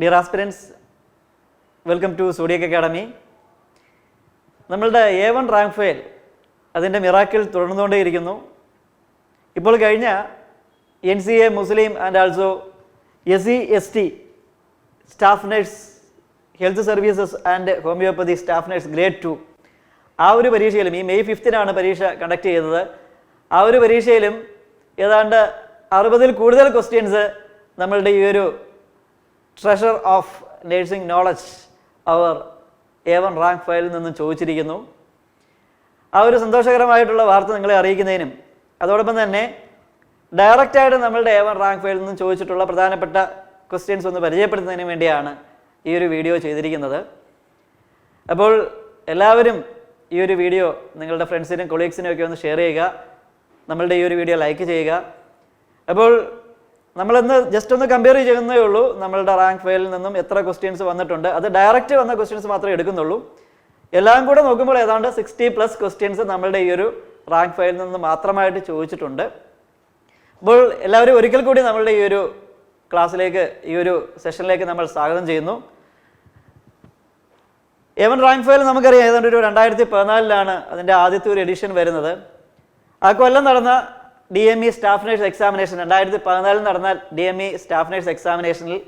Dear aspirants, welcome to Zodiac Academy. നമ്മളുടെ A1 rank file അതിൻ്റെ miracle തുടർന്നുകൊണ്ടേയിരിക്കുന്നു. ഇപ്പോൾ കഴിഞ്ഞ NCA Muslim and also SC/ST staff nurse health services and homeopathy staff nurse grade 2 ആ ഒരു പരീക്ഷയിലും ഈ മെയ് 5-നാണ് പരീക്ഷ കണ്ടക്ട് ചെയ്തത്. ആ ഒരു പരീക്ഷയിലും ഏതാണ്ട് 60-ൽ കൂടുതൽ ക്വസ്റ്റ്യൻസ് നമ്മളുടെ ഈ ഒരു treasure of nursing knowledge our A1 rank ഫയലിൽ നിന്നും ചോദിച്ചിരിക്കുന്നു. ആ ഒരു സന്തോഷകരമായിട്ടുള്ള വാർത്ത നിങ്ങളെ അറിയിക്കുന്നതിനും അതോടൊപ്പം തന്നെ ഡയറക്റ്റായിട്ട് നമ്മളുടെ A1 റാങ്ക് ഫയലിൽ നിന്നും ചോദിച്ചിട്ടുള്ള പ്രധാനപ്പെട്ട ക്വസ്റ്റ്യൻസ് ഒന്ന് പരിചയപ്പെടുത്തുന്നതിന് വേണ്ടിയാണ് ഈ ഒരു വീഡിയോ ചെയ്തിരിക്കുന്നത്. അപ്പോൾ എല്ലാവരും ഈ ഒരു വീഡിയോ നിങ്ങളുടെ ഫ്രണ്ട്സിനും കൊളീഗ്സിനും ഒക്കെ ഒന്ന് ഷെയർ ചെയ്യുക, നമ്മളുടെ ഈ ഒരു വീഡിയോ ലൈക്ക് ചെയ്യുക. അപ്പോൾ നമ്മളിന്ന് ജസ്റ്റ് ഒന്ന് കമ്പയർ ചെയ്യുന്നേ ഉള്ളൂ. നമ്മളുടെ റാങ്ക് ഫയലിൽ നിന്നും എത്ര ക്വസ്റ്റ്യൻസ് വന്നിട്ടുണ്ട്, അത് ഡയറക്റ്റ് വന്ന ക്വസ്റ്റ്യൻസ് മാത്രമേ എടുക്കുന്നുള്ളൂ. എല്ലാം കൂടെ നോക്കുമ്പോൾ ഏതാണ്ട് 60+ ക്വസ്റ്റ്യൻസ് നമ്മളുടെ ഈ ഒരു റാങ്ക് ഫയലിൽ നിന്ന് മാത്രമായിട്ട് ചോദിച്ചിട്ടുണ്ട്. അപ്പോൾ എല്ലാവരും ഒരിക്കൽ കൂടി നമ്മളുടെ ഈ ഒരു ക്ലാസ്സിലേക്ക്, ഈ ഒരു സെഷനിലേക്ക് നമ്മൾ സ്വാഗതം ചെയ്യുന്നു. A1 റാങ്ക് ഫയൽ നമുക്കറിയാം ഏതാണ്ട് ഒരു 2014-ലാണ് അതിൻ്റെ ആദ്യത്തെ ഒരു എഡിഷൻ വരുന്നത്. ആ കൊല്ലം നടന്ന DME സ്റ്റാഫ് നഴ്സ് എക്സാമിനേഷൻ, 2014 നടന്ന DME സ്റ്റാഫ് നഴ്സ് എക്സാമിനേഷനിൽ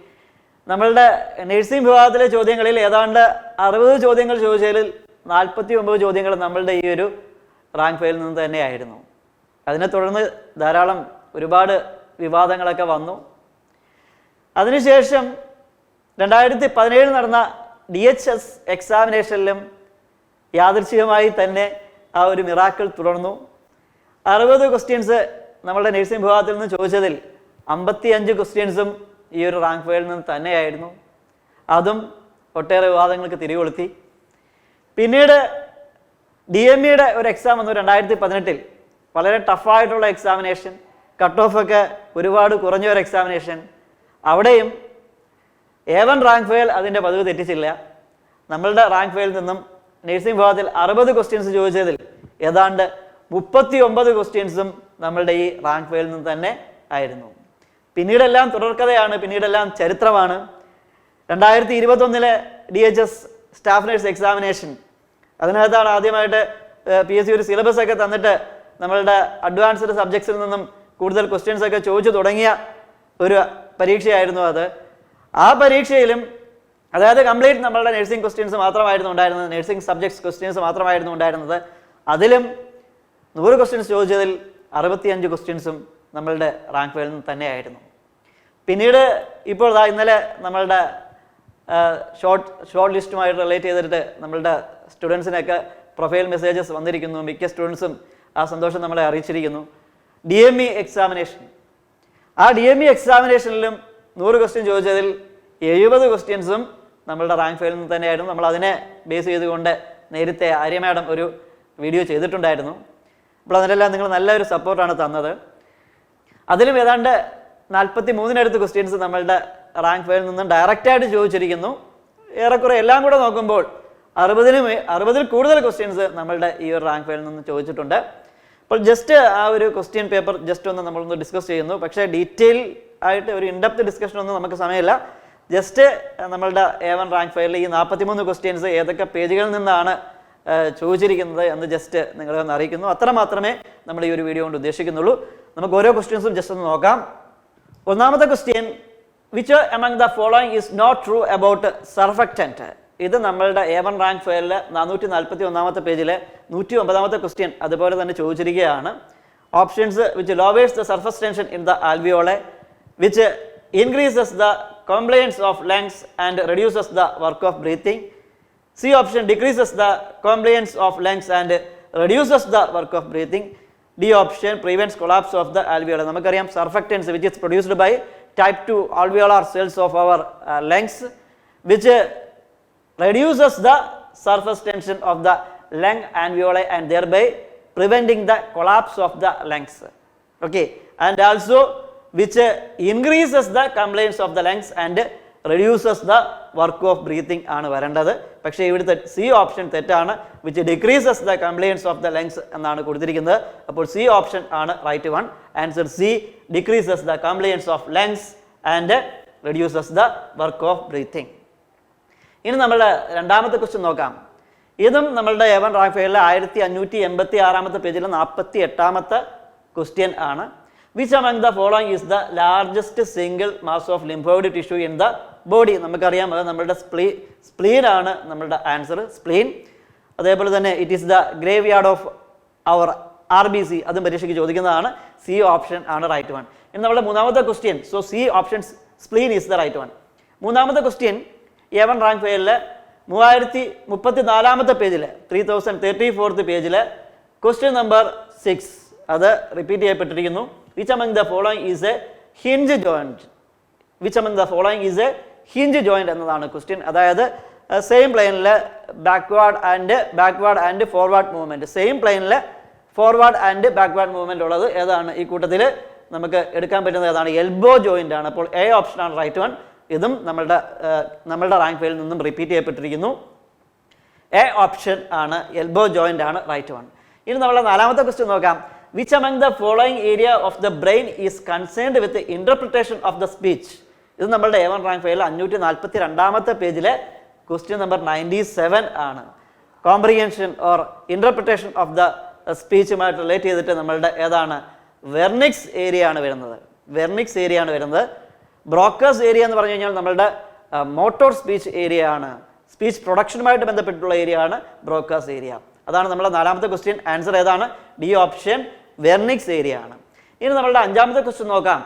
നമ്മളുടെ നഴ്സിംഗ് വിഭാഗത്തിലെ ചോദ്യങ്ങളിൽ ഏതാണ്ട് 60 ചോദ്യങ്ങൾ ചോദിച്ചതിൽ 49 ചോദ്യങ്ങൾ നമ്മളുടെ ഈ ഒരു റാങ്ക് ഫയലിൽ നിന്ന് തന്നെയായിരുന്നു. അതിനെ തുടർന്ന് ധാരാളം ഒരുപാട് വിവാദങ്ങളൊക്കെ വന്നു. അതിനുശേഷം 2017 നടന്ന DHS എക്സാമിനേഷനിലും യാദൃച്ഛികമായി തന്നെ ആ ഒരു മിറാക്കിൾ തുടർന്നു. 60 ക്വസ്റ്റ്യൻസ് നമ്മളുടെ നഴ്സിംഗ് വിഭാഗത്തിൽ നിന്ന് ചോദിച്ചതിൽ 55 ക്വസ്റ്റ്യൻസും ഈ ഒരു റാങ്ക് ഫയലിൽ നിന്ന് തന്നെയായിരുന്നു. അതും ഒട്ടേറെ വിവാദങ്ങൾക്ക് തിരികൊളുത്തി. പിന്നീട് DMEയുടെ ഒരു എക്സാം വന്നു 2018-ൽ. വളരെ ടഫായിട്ടുള്ള എക്സാമിനേഷൻ, കട്ട് ഓഫ് ഒക്കെ ഒരുപാട് കുറഞ്ഞ ഒരു എക്സാമിനേഷൻ. അവിടെയും A1 റാങ്ക് ഫയൽ അതിൻ്റെ പതിവ് തെറ്റിച്ചില്ല. നമ്മളുടെ റാങ്ക് ഫയലിൽ നിന്നും നഴ്സിംഗ് വിഭാഗത്തിൽ 60 ക്വസ്റ്റ്യൻസ് ചോദിച്ചതിൽ ഏതാണ്ട് 39 ക്വസ്റ്റ്യൻസും നമ്മളുടെ ഈ റാങ്ക് ഫയലിൽ നിന്ന് തന്നെ ആയിരുന്നു. പിന്നീടെല്ലാം തുടർക്കഥയാണ്, പിന്നീടെല്ലാം ചരിത്രമാണ്. 2021-ലെ DHS സ്റ്റാഫ് നഴ്സ് എക്സാമിനേഷൻ, അതിനകത്താണ് ആദ്യമായിട്ട് PSC ഒരു സിലബസ് ഒക്കെ തന്നിട്ട് നമ്മളുടെ അഡ്വാൻസ്ഡ് സബ്ജക്ട്സിൽ നിന്നും കൂടുതൽ ക്വസ്റ്റ്യൻസ് ഒക്കെ ചോദിച്ചു തുടങ്ങിയ ഒരു പരീക്ഷയായിരുന്നു അത്. ആ പരീക്ഷയിലും അതായത് കംപ്ലീറ്റ് നമ്മളുടെ നഴ്സിംഗ് ക്വസ്റ്റ്യൻസ് മാത്രമായിരുന്നു ഉണ്ടായിരുന്നത്, നഴ്സിംഗ് സബ്ജക്ട്സ് ക്വസ്റ്റ്യൻസ് മാത്രമായിരുന്നു ഉണ്ടായിരുന്നത്. അതിലും 100 ക്വസ്റ്റ്യൻസ് ചോദിച്ചതിൽ 65 ക്വസ്റ്റ്യൻസും നമ്മളുടെ റാങ്ക് ഫയലിൽ നിന്ന് തന്നെയായിരുന്നു. പിന്നീട് ഇപ്പോൾ ഇന്നലെ നമ്മളുടെ ഷോർട്ട് ലിസ്റ്റുമായിട്ട് റിലേറ്റ് ചെയ്തിട്ട് നമ്മളുടെ സ്റ്റുഡൻസിനൊക്കെ പ്രൊഫൈൽ മെസ്സേജസ് വന്നിരിക്കുന്നു. മിക്ക സ്റ്റുഡൻസും ആ സന്തോഷം നമ്മളെ അറിയിച്ചിരിക്കുന്നു. DME എക്സാമിനേഷൻ, ആ DME എക്സാമിനേഷനിലും 100 ക്വസ്റ്റ്യൻ ചോദിച്ചതിൽ 70 ക്വസ്റ്റ്യൻസും നമ്മളുടെ റാങ്ക് ഫയലിൽ നിന്ന് തന്നെയായിരുന്നു. നമ്മൾ അതിനെ ബേസ് ചെയ്തുകൊണ്ട് നേരത്തെ ആര്യ മാഡം ഒരു വീഡിയോ ചെയ്തിട്ടുണ്ടായിരുന്നു. അപ്പോൾ അതിനെല്ലാം നിങ്ങൾ നല്ലൊരു സപ്പോർട്ടാണ് തന്നത്. അതിലും ഏതാണ്ട് 43-നടുത്ത് ക്വസ്റ്റ്യൻസ് നമ്മളുടെ റാങ്ക് ഫയലിൽ നിന്നും ഡയറക്റ്റായിട്ട് ചോദിച്ചിരിക്കുന്നു. ഏറെക്കുറെ എല്ലാം കൂടെ നോക്കുമ്പോൾ 60-ൽ കൂടുതൽ ക്വസ്റ്റ്യൻസ് നമ്മളുടെ ഈ ഒരു റാങ്ക് ഫയലിൽ നിന്ന് ചോദിച്ചിട്ടുണ്ട്. അപ്പോൾ ജസ്റ്റ് ആ ഒരു ക്വസ്റ്റ്യൻ പേപ്പർ ജസ്റ്റ് ഒന്ന് നമ്മളൊന്ന് ഡിസ്കസ് ചെയ്യുന്നു. പക്ഷേ ഡീറ്റെയിൽ ആയിട്ട് ഒരു ഇൻഡെപ്ത് ഡിസ്കഷൻ ഒന്നും നമുക്ക് സമയമില്ല. ജസ്റ്റ് നമ്മളുടെ A1 റാങ്ക് ഫയലിൽ ഈ 43 ക്വസ്റ്റ്യൻസ് ഏതൊക്കെ പേജുകളിൽ നിന്നാണ് ചോദിച്ചിരിക്കുന്നത് എന്ന് ജസ്റ്റ് നിങ്ങളെ ഒന്ന് അറിയിക്കുന്നു. അത്ര മാത്രമേ നമ്മൾ ഈ ഒരു വീഡിയോ കൊണ്ട് ഉദ്ദേശിക്കുന്നുള്ളൂ. നമുക്ക് ഓരോ ക്വസ്റ്റ്യൻസും ജസ്റ്റ് ഒന്ന് നോക്കാം. ഒന്നാമത്തെ question, which among the following is not true about surfactant. ഇത് നമ്മളുടെ A1 റാങ്ക് ഫയലിൽ 441-ാമത്തെ പേജിലെ 109-ാമത്തെ ക്വസ്റ്റ്യൻ അതുപോലെ തന്നെ ചോദിച്ചിരിക്കുകയാണ്. Options: which lowers the surface tension in the alveoli, which increases the compliance of lungs and reduces the work of breathing. C option decreases the compliance of lungs and reduces the work of breathing. D option prevents collapse of the alveoli. നമുക്കറിയാം surfactants which is produced by type 2 alveolar cells of our lungs which reduces the surface tension of the lung alveoli and thereby preventing the collapse of the lungs. Okay, and also which increases the compliance of the lungs and reduces the work of breathing ആണ് വരേണ്ടത്. പക്ഷേ ഇവിടുത്തെ C option തെറ്റാണ്. Which decreases the compliance of the lungs എന്നാണ് കൊടുത്തിരിക്കുന്നത്. അപ്പോൾ C option ആണ് right one. Answer C, decreases the compliance of lungs and reduces the work of breathing. ഇനി നമ്മൾ രണ്ടാമത്തെ ക്വസ്റ്റ്യൻ നോക്കാം. ഇതും നമ്മളുടെ A1 റാങ്ക് ഫയലിലെ 1586 പേജിലെ 48ാമത്തെ ക്വസ്റ്റ്യൻ ആണ്. Which among the following is the largest single mass of lymphoid tissue in the body? നമുക്കറിയാം അത് നമ്മളുടെ സ്പ്ലീൻ ആണ് നമ്മളുടെ ആൻസർ, സ്പ്ലീൻ. അതേപോലെ തന്നെ it is the graveyard of our RBC, അതും പരീക്ഷയ്ക്ക് ചോദിക്കുന്നതാണ്. സി ഓപ്ഷൻ ആണ് റൈറ്റ് വൺ. ഇനി നമ്മുടെ മൂന്നാമത്തെ question, so C option spleen is the right one. മൂന്നാമത്തെ ക്വസ്റ്റ്യൻ A1 റാങ്ക് ഫയലിലെ 3034 പേജിൽ 3034 പേജിൽ ക്വസ്റ്റ്യൻ നമ്പർ 6 അത് റിപ്പീറ്റ് ചെയ്യപ്പെട്ടിരിക്കുന്നു. Which among the following is A hinge joint? Which among the following is A hinge joint എന്നതാണ് question. അതായത് same പ്ലെയിനിൽ backward and forward movement, same പ്ലെയിനിൽ ഫോർവേഡ് ആൻഡ് ബാക്ക്വേർഡ് മൂവ്മെന്റ് ഉള്ളത് ഏതാണ്? ഈ കൂട്ടത്തിൽ നമുക്ക് എടുക്കാൻ പറ്റുന്നത് ഏതാണ്? എൽബോ ജോയിന്റ് ആണ്. അപ്പോൾ എ ഓപ്ഷൻ ആണ് റൈറ്റ് വൺ. ഇതും നമ്മളുടെ റാങ്ക് ഫയലിൽ നിന്നും റിപ്പീറ്റ് ചെയ്യപ്പെട്ടിരിക്കുന്നു. എ ഓപ്ഷൻ ആണ്, എൽബോ ജോയിന്റ് ആണ് റൈറ്റ് വൺ. ഇനി നമ്മളുടെ നാലാമത്തെ ക്വസ്റ്റ്യൻ നോക്കാം. Which among the following area of the brain is concerned with interpretation of the speech? ഇത് നമ്മളുടെ A1 റാങ്ക് ഫയലിൽ 542 പേജിലെ ക്വസ്റ്റ്യൻ നമ്പർ 97 ആണ്. Comprehension or interpretation of the സ്പീച്ചുമായിട്ട് റിലേറ്റ് ചെയ്തിട്ട് നമ്മളുടെ ഏതാണ്? വെർണിക്സ് ഏരിയ ആണ് വരുന്നത്. വെർണിക്സ് ഏരിയ ആണ് വരുന്നത്. ബ്രോക്കേഴ്സ് ഏരിയ എന്ന് പറഞ്ഞു കഴിഞ്ഞാൽ നമ്മളുടെ മോട്ടോർ സ്പീച്ച് ഏരിയ ആണ്. സ്പീച്ച് പ്രൊഡക്ഷനുമായിട്ട് ബന്ധപ്പെട്ടുള്ള ഏരിയ ആണ് ബ്രോക്കേഴ്സ് ഏരിയ. അതാണ് നമ്മുടെ നാലാമത്തെ ക്വസ്റ്റ്യൻ. ആൻസർ ഏതാണ്? ഡി ഓപ്ഷൻ, വെർണിക്സ് ഏരിയ ആണ്. ഇനി നമ്മളുടെ അഞ്ചാമത്തെ ക്വസ്റ്റ്യൻ നോക്കാം.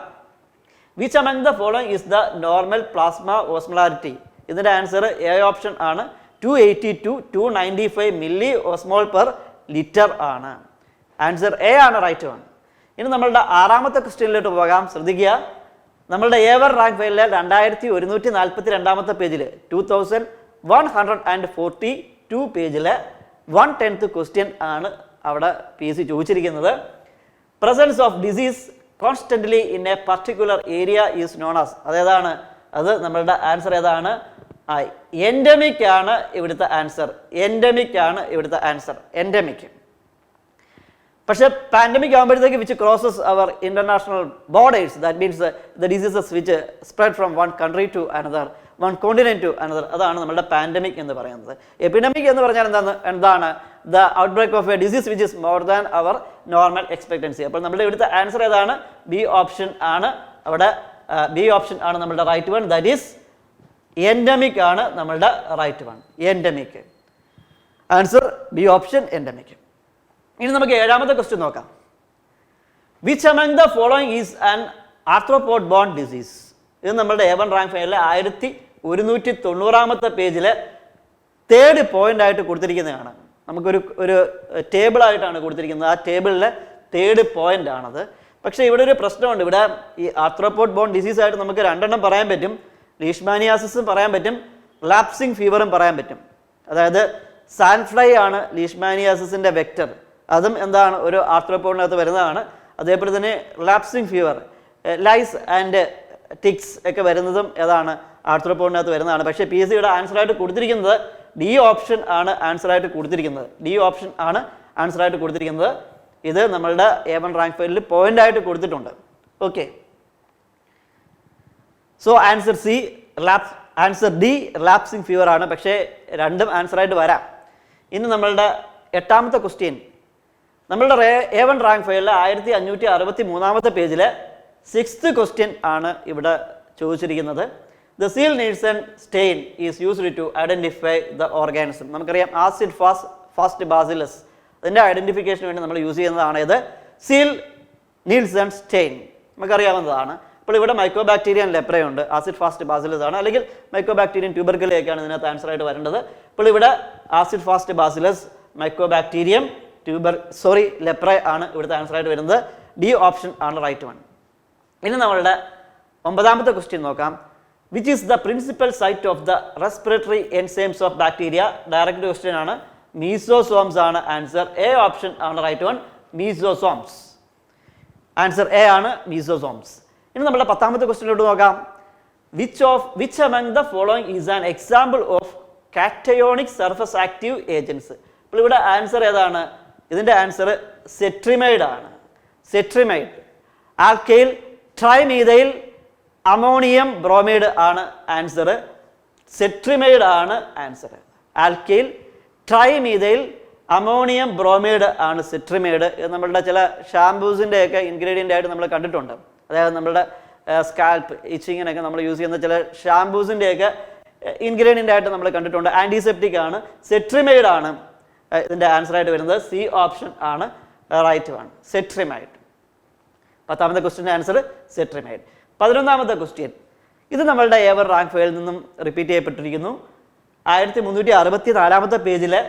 Which among the following is the normal plasma osmolarity? ഇതിന്റെ ആൻസർ എ ഓപ്ഷൻ ആണ്. 280 to 295 milli osmol per litre ആണ്. ആൻസർ എ ആണ് റൈറ്റ് വൺ. ഇനി നമ്മളുടെ ആറാമത്തെ ക്വസ്റ്റ്യനിലോട്ട് പോകാം. ശ്രദ്ധിക്കുക. നമ്മളുടെ A1 റാങ്ക് ഫയലിലെ 2142 പേജിൽ 2142 പേജിലെ 1/10 ക്വസ്റ്റ്യൻ ആണ് അവിടെ PC ചോദിച്ചിരിക്കുന്നത്. Presence of disease constantly in a particular area is known as? അതേതാണ്? അത് നമ്മളുടെ ആൻസർ ഏതാണ്? എൻഡമിക് ആണ് ഇവിടുത്തെ ആൻസർ. എൻഡമിക് ആണ് ഇവിടുത്തെ ആൻസർ, എൻഡമിക്. പക്ഷേ പാൻഡമിക് ആകുമ്പോഴത്തേക്ക് which crosses our international borders, that means the diseases which spread from one country to another, one continent to another, അതാണ് നമ്മുടെ പാൻഡമിക് എന്ന് പറയുന്നത്. എപ്പിഡമിക് എന്ന് പറഞ്ഞാൽ എന്താണ്? The outbreak of a disease which is more than our normal expectancy. അപ്പോൾ നമ്മുടെ ഇവിടുത്തെ ആൻസർ ഏതാണ്? ബി ഓപ്ഷൻ ആണ്. അവിടെ ബി ഓപ്ഷൻ ആണ് നമ്മളുടെ right one. That is endemic ആണ് നമ്മളുടെ right one, endemic. Answer B option, endemic. ഇനി നമുക്ക് ഏഴാമത്തെ ക്വസ്റ്റ്യൻ നോക്കാം. Which among the following is an arthropod borne disease? ഇത് നമ്മളുടെ A1 റാങ്ക് ഫയലിലെ 1190 പേജിലെ 3rd പോയിന്റ് ആയിട്ട് കൊടുത്തിരിക്കുന്നതാണ്. നമുക്കൊരു ടേബിൾ ആയിട്ടാണ് കൊടുത്തിരിക്കുന്നത്. ആ ടേബിളിലെ 3rd പോയിന്റ് ആണത്. പക്ഷേ ഇവിടെ ഒരു പ്രശ്നമുണ്ട്. ഇവിടെ ഈ ആർത്രോപോഡ് ബോൺ ഡിസീസ് ആയിട്ട് നമുക്ക് 2 എണ്ണം പറയാൻ പറ്റും. ലീഷ്മാനിയാസിസും പറയാൻ പറ്റും, ലാപ്സിംഗ് ഫീവറും പറയാൻ പറ്റും. അതായത് സാൻഫ്ലൈ ആണ് ലീഷ്മാനിയാസിന്റെ വെക്ടർ. അതും എന്താണ്? ഒരു ആർത്രോപോഡിനകത്ത് വരുന്നതാണ്. അതേപോലെ തന്നെ ലാപ്സിംഗ് ഫീവർ, ലൈസ് ആൻഡ് ടിക്സ് ഒക്കെ വരുന്നതും ഏതാണ്? ആർത്രോപോഡിനകത്ത് വരുന്നതാണ്. പക്ഷേ PSCയുടെ ആൻസറായിട്ട് കൊടുത്തിരിക്കുന്നത് ഡി ഓപ്ഷൻ ആണ്. ആൻസറായിട്ട് കൊടുത്തിരിക്കുന്നത് ഡി ഓപ്ഷൻ ആണ് ആൻസറായിട്ട് കൊടുത്തിരിക്കുന്നത്. ഇത് നമ്മളുടെ A1 റാങ്ക് ഫയലിൽ പോയിന്റ് ആയിട്ട് കൊടുത്തിട്ടുണ്ട്. Okay, so answer C, answer D lapsing fever ആണ്. പക്ഷേ രണ്ടും ആൻസറായിട്ട് വരാം. ഇനി നമ്മളുടെ എട്ടാമത്തെ ക്വസ്റ്റ്യൻ, നമ്മളുടെ A1 റാങ്ക് ഫയലിലെ 1563 പേജിലെ 6th ക്വസ്റ്റ്യൻ ആണ് ഇവിടെ ചോദിച്ചിരിക്കുന്നത്. The Ziehl Neelsen stain is used to identify the organism. നമുക്കറിയാം ആസിഡ് ഫാസ്റ്റ് ബാസിലസ്, അതിൻ്റെ ഐഡന്റിഫിക്കേഷന് വേണ്ടി നമ്മൾ യൂസ് ചെയ്യുന്നതാണ് ഇത് സീൽ നീഡ്സൺ സ്റ്റെയിൻ. നമുക്കറിയാവുന്നതാണ്. അപ്പോൾ ഇവിടെ മൈക്രോബാക്ടീരിയൻ ലെപ്രയുണ്ട്, ആസിഡ് ഫാസ്റ്റ് ബാസിലസ് ആണ്, അല്ലെങ്കിൽ മൈക്രോബാക്ടീരിയൻ ട്യൂബർക്കുലയൊക്കെയാണ് ഇതിനകത്ത് ആൻസറായിട്ട് വരേണ്ടത്. അപ്പോൾ ഇവിടെ acid fast bacillus, mycobacterium leprae ആണ് ഇവിടുത്തെ ആൻസറായിട്ട് വരുന്നത്. ഡി ഓപ്ഷൻ ആണ് റൈറ്റ് വൺ. ഇനി നമ്മളുടെ 9ാമത്തെ ക്വസ്റ്റ്യൻ നോക്കാം. Which is the principal site of the respiratory enzymes of bacteria? Direct question ആണ്. മീസോസോംസ് ആണ് ആൻസർ. എ ഓപ്ഷൻ ആണ് right one, mesosomes. Answer A ആണ്, മീസോസോംസ്. ഇനി നമ്മുടെ 10ാമത്തെ ക്വസ്റ്റ്യനിലോട്ട് നോക്കാം. Which among the following is an example of cationic surface active agents? അപ്പോൾ ഇവിടെ ആൻസർ ഏതാണ്? ഇതിൻ്റെ ആൻസർ സെട്രിമൈഡ് ആണ്. സെട്രിമൈഡ്, ആൽക്കൈൽ ട്രൈമീഥൈൽ അമോണിയം ബ്രോമൈഡ് ആണ് ആൻസർ, സെട്രിമൈഡ് ആണ് answer. Alkyl trimethyl ammonium bromide ആണ് സെട്രിമൈഡ്. നമ്മളുടെ ചില ഷാംപൂസിൻ്റെ ഒക്കെ ഇൻഗ്രീഡിയൻ്റ് ആയിട്ട് നമ്മൾ കണ്ടിട്ടുണ്ട്. അതായത് നമ്മളുടെ സ്കാൽപ്പ് ഇച്ചിങ്ങിനൊക്കെ നമ്മൾ യൂസ് ചെയ്യുന്ന ചില ഷാംപൂസിൻ്റെയൊക്കെ ഇൻഗ്രീഡിയൻ്റ് ആയിട്ട് നമ്മൾ കണ്ടിട്ടുണ്ട്. ആൻറ്റിസെപ്റ്റിക് ആണ്, സെട്രിമൈഡ് ആണ് ഇതിൻ്റെ ആൻസർ ആയിട്ട് വരുന്നത്. സി ഓപ്ഷൻ ആണ് റൈറ്റ് വൺ, സെട്രിമൈഡ്. 10ാമത്തെ ക്വസ്റ്റ്യൻ്റെ ആൻസർ സെട്രിമൈഡ്. 11ാമത്തെ ക്വസ്റ്റ്യൻ, ഇത് നമ്മളുടെ ഏവർ റാങ്ക് ഫയലിൽ നിന്നും റിപ്പീറ്റ് ചെയ്യപ്പെട്ടിരിക്കുന്നു. 1364 പേജിലെ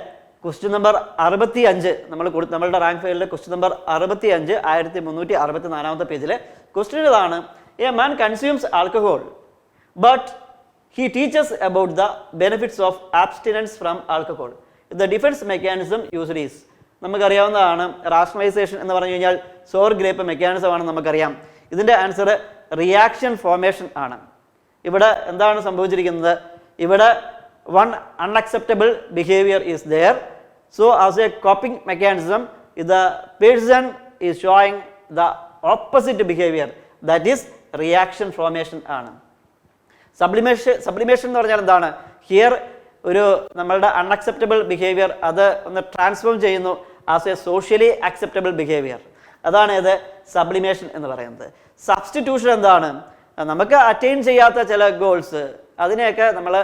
ക്വസ്റ്റ്യൻ നമ്പർ 65 നമ്മളുടെ റാങ്ക് ഫയലിലെ ക്വസ്റ്റ്യൻ നമ്പർ 65 1364 പേജിലെ ക്വസ്റ്റ്യൻ ഇതാണ്. A man consumes alcohol but he teaches about the benefits of abstinence from alcohol. The defense mechanism used is, നമുക്കറിയാവുന്നതാണ് റാഷണലൈസേഷൻ എന്ന് പറഞ്ഞു കഴിഞ്ഞാൽ സോർ ഗ്രേപ്പ് മെക്കാനിസം ആണ് നമുക്കറിയാം. ഇതിൻ്റെ ആൻസർ റിയാക്ഷൻ ഫോർമേഷൻ ആണ്. ഇവിടെ എന്താണ് സംഭവിച്ചിരിക്കുന്നത്? ഇവിടെ one unacceptable behaviour is there. So as a coping mechanism the person is showing the opposite behaviour, that is reaction formation ആണ്. സബ്ലിമേഷൻ എന്ന് പറഞ്ഞാൽ എന്താണ്? ഹിയർ ഒരു നമ്മളുടെ അൺഅക്സെപ്റ്റബിൾ ബിഹേവിയർ അത് ഒന്ന് ട്രാൻസ്ഫോം ചെയ്യുന്നു as A socially acceptable behaviour. അതാണ് ഇത് സബ്ലിമേഷൻ എന്ന് പറയുന്നത്. സബ്സ്റ്റിറ്റ്യൂഷൻ എന്താണ്? നമുക്ക് അറ്റൈൻ ചെയ്യാത്ത ചില ഗോൾസ് അതിനെയൊക്കെ നമ്മൾ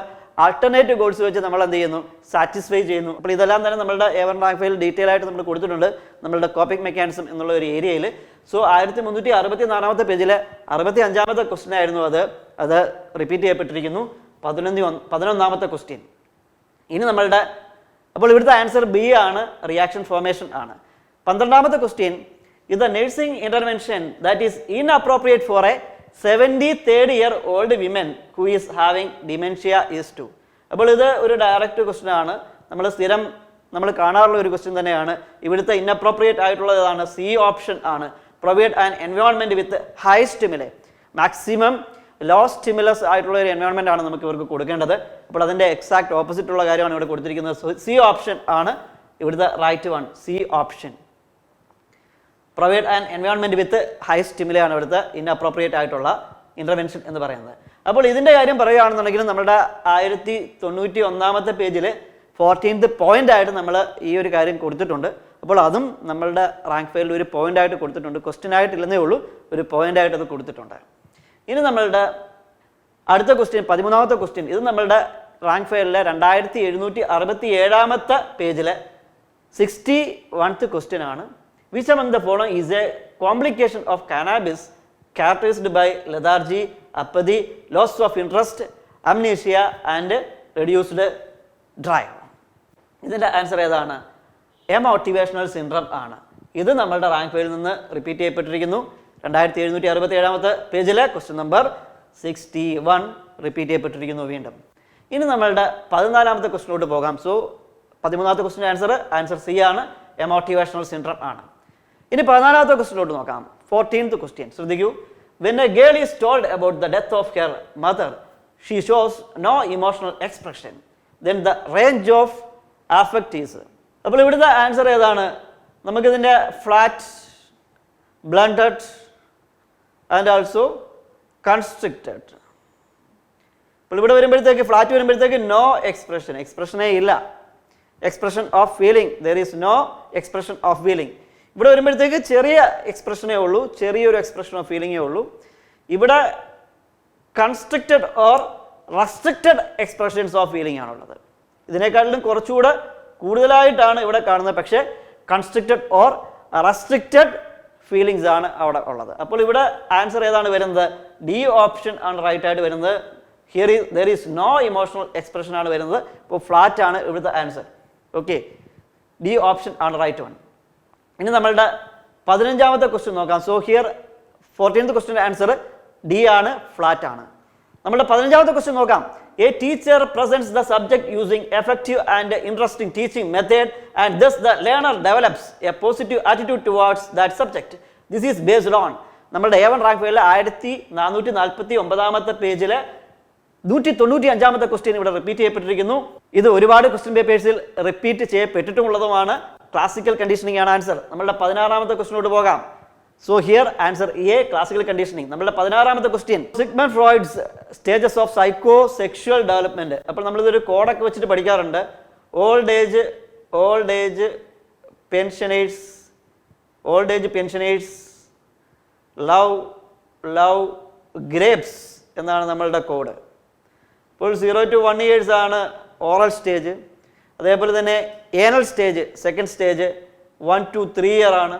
ആൾട്ടർനേറ്റീവ് ഗോൾസ് വെച്ച് നമ്മൾ എന്ത് ചെയ്യുന്നു? സാറ്റിസ്ഫൈ ചെയ്യുന്നു. അപ്പോൾ ഇതെല്ലാം തന്നെ നമ്മളുടെ ഏവർ റാങ്ക് ഫയൽ ഡീറ്റെയിൽ ആയിട്ട് നമ്മൾ കൊടുത്തിട്ടുണ്ട് നമ്മളുടെ കോപ്പിംഗ് മെക്കാനിസം എന്നുള്ള ഒരു ഏരിയയിൽ. സോ 1364 പേജിലെ 65ാമത്തെ ക്വസ്റ്റ്യൻ ആയിരുന്നു അത് റിപ്പീറ്റ് ചെയ്യപ്പെട്ടിരിക്കുന്നു. 11ാമത്തെ ക്വസ്റ്റ്യൻ. ഇനി നമ്മളുടെ അപ്പോൾ ഇവിടുത്തെ ആൻസർ ബി ആണ്, റിയാക്ഷൻ ഫോർമേഷൻ ആണ്. 12ാമത്തെ ക്വസ്റ്റ്യൻ, ഇത് nursing intervention that is inappropriate for a 73-year-old women who is having dementia is to. അപ്പോൾ ഇത് ഒരു ഡയറക്റ്റ് ക്വസ്റ്റ്യൻ ആണ്, നമ്മൾ കാണാറുള്ള ഒരു ക്വസ്റ്റ്യൻ തന്നെയാണ്. ഇവിടുത്തെ ഇൻഅപ്രോപ്രിയേറ്റ് ആയിട്ടുള്ളതാണ് സി ഓപ്ഷൻ ആണ്. Provide an environment with high stimuli, maximum low stimulus ആയിട്ടുള്ള ഒരു എൻവയോൺമെന്റ് ആണ് നമുക്ക് ഇവർക്ക് കൊടുക്കേണ്ടത്. അപ്പോൾ അതിന്റെ എക്സാക്ട് ഓപ്പോസിറ്റ് ഉള്ള കാര്യമാണ് ഇവിടെ കൊടുത്തിരിക്കുന്നത്. സി ഓപ്ഷൻ ആണ് ഇവിടുത്തെ right one, C option. Provide an environment with high stimuli ആണ് ഇവിടുത്തെ ഇൻഅപ്രോപ്രിയേറ്റ് ആയിട്ടുള്ള ഇന്റർവെൻഷൻ എന്ന് പറയുന്നത്. അപ്പോൾ ഇതിന്റെ കാര്യം പറയുകയാണെന്നുണ്ടെങ്കിൽ നമ്മുടെ 1091 പേജിൽ 14th പോയിന്റ് ആയിട്ട് നമ്മൾ ഈ ഒരു കാര്യം കൊടുത്തിട്ടുണ്ട്. അപ്പോൾ അതും നമ്മളുടെ റാങ്ക് ഫയലിൽ ഒരു പോയിന്റ് ആയിട്ട് കൊടുത്തിട്ടുണ്ട്. ക്വസ്റ്റ്യൻ ആയിട്ടില്ലെന്നേ ഉള്ളൂ, ഒരു പോയിന്റ് ആയിട്ട് അത് കൊടുത്തിട്ടുണ്ട്. ഇനി നമ്മളുടെ അടുത്ത ക്വസ്റ്റ്യൻ 13ാമത്തെ ക്വസ്റ്റ്യൻ, ഇത് നമ്മളുടെ റാങ്ക് ഫയലിലെ 2767 പേജിലെ 61th ക്വസ്റ്റ്യൻ ആണ്. Which among the following is a complication of cannabis characterized by lethargy, apathy, loss of interest, amnesia and reduced drive? ഇതിൻ്റെ ആൻസർ ഏതാണ്? എമോട്ടിവേഷണൽ സിൻഡ്രം ആണ്. ഇത് നമ്മളുടെ റാങ്ക് ഫയലിൽ നിന്ന് റിപ്പീറ്റ് ചെയ്യപ്പെട്ടിരിക്കുന്നു. 2767 പേജിലെ ക്വസ്റ്റ്യൻ നമ്പർ 61 റിപ്പീറ്റ് ചെയ്യപ്പെട്ടിരിക്കുന്നു വീണ്ടും. ഇനി നമ്മളുടെ 14ാമത്തെ ക്വസ്റ്റ്യനിലോട്ട് പോകാം. സോ 13ാമത്തെ ക്വസ്റ്റ്യൻ്റെ ആൻസർ സി ആണ്, എമോട്ടിവേഷണൽ സിൻഡ്രം ആണ്. ഇനി 14ാമത്തെ ക്വസ്റ്റ്യനിലോട്ട് നോക്കാം. 14th ക്വസ്റ്റ്യൻ ശ്രദ്ധിക്കൂ. When a girl is told about the death of her mother, she shows no emotional expression. Then the range of affect is. അപ്പോൾ ഇവിടുത്തെ ആൻസർ ഏതാണ്? നമുക്കിതിൻ്റെ flat, blunted and also constricted. അപ്പോൾ ഇവിടെ വരുമ്പോഴത്തേക്ക് ഫ്ലാറ്റ് വരുമ്പോഴത്തേക്ക് no expression, എക്സ്പ്രഷനേ ഇല്ല. Expression of feeling, there is no expression of feeling. ഇവിടെ വരുമ്പോഴത്തേക്ക് ചെറിയ എക്സ്പ്രഷനേ ഉള്ളൂ, ചെറിയൊരു എക്സ്പ്രഷൻ ഓഫ് ഫീലിംഗേ ഉള്ളൂ. ഇവിടെ constricted or restricted expressions of feeling ആണുള്ളത്. ഇതിനേക്കാട്ടിലും കുറച്ചുകൂടെ കൂടുതലായിട്ടാണ് ഇവിടെ കാണുന്നത്. പക്ഷേ കൺസ്ട്രിക്റ്റഡ് ഓർ റെസ്ട്രിക്റ്റഡ് ഫീലിംഗ്സ് ആണ് അവിടെ ഉള്ളത്. അപ്പോൾ ഇവിടെ ആൻസർ ഏതാണ് വരുന്നത്? ഡി ഓപ്ഷൻ ആണ് റൈറ്റ് ആയിട്ട് വരുന്നത്. Here there is no emotional expression ആണ് വരുന്നത്. അപ്പോൾ ഫ്ലാറ്റ് ആണ് ഇവിടുത്തെ ആൻസർ. ഓക്കെ, ഡി ഓപ്ഷൻ ആണ് റൈറ്റ് വൺ. ഇനി നമ്മളുടെ 15ാമത്തെ ക്വസ്റ്റ്യൻ നോക്കാം. സോ ഹിയർ 14th ക്വസ്റ്റ്യൻ്റെ ആൻസർ ഡി ആണ്, ഫ്ലാറ്റ് ആണ്. നമ്മുടെ 15ാമത്തെ ക്വസ്റ്റ്യൻ നോക്കാം. A teacher presents the subject using effective and interesting teaching method and thus the learner develops a positive attitude towards that subject. This is based on നമ്മുടെ A1 rank ഫയലിലെ 1449 പേജിലെ 195ാമത്തെ question ഇവിടെ repeat ചെയ്യപ്പെട്ടിരിക്കുന്നു. ഇത് ഒരുപാട് question പേപ്പേഴ്സിൽ repeat ചെയ്യപ്പെട്ടിട്ടുള്ളതുമാണ്. Classical conditioning ആണ് ആൻസർ. നമ്മളുടെ 16ാമത്തെ ക്വസ്റ്റ്യനോട്ട് പോകാം. So here answer A classical conditioning. നമ്മുടെ 16ാമത്തെ question Sigmund Freud's stages of psychosexual development. അപ്പോൾ നമ്മളിതൊരു കോഡൊക്കെ വെച്ചിട്ട് പഠിക്കാറുണ്ട്. Old age pensioners love grapes എന്നാണ് നമ്മളുടെ കോഡ്. ഇപ്പോൾ 0 to 1 years ആണ് ഓറൽ സ്റ്റേജ്. അതേപോലെ തന്നെ anal stage second stage 1 to 3 year ആണ്.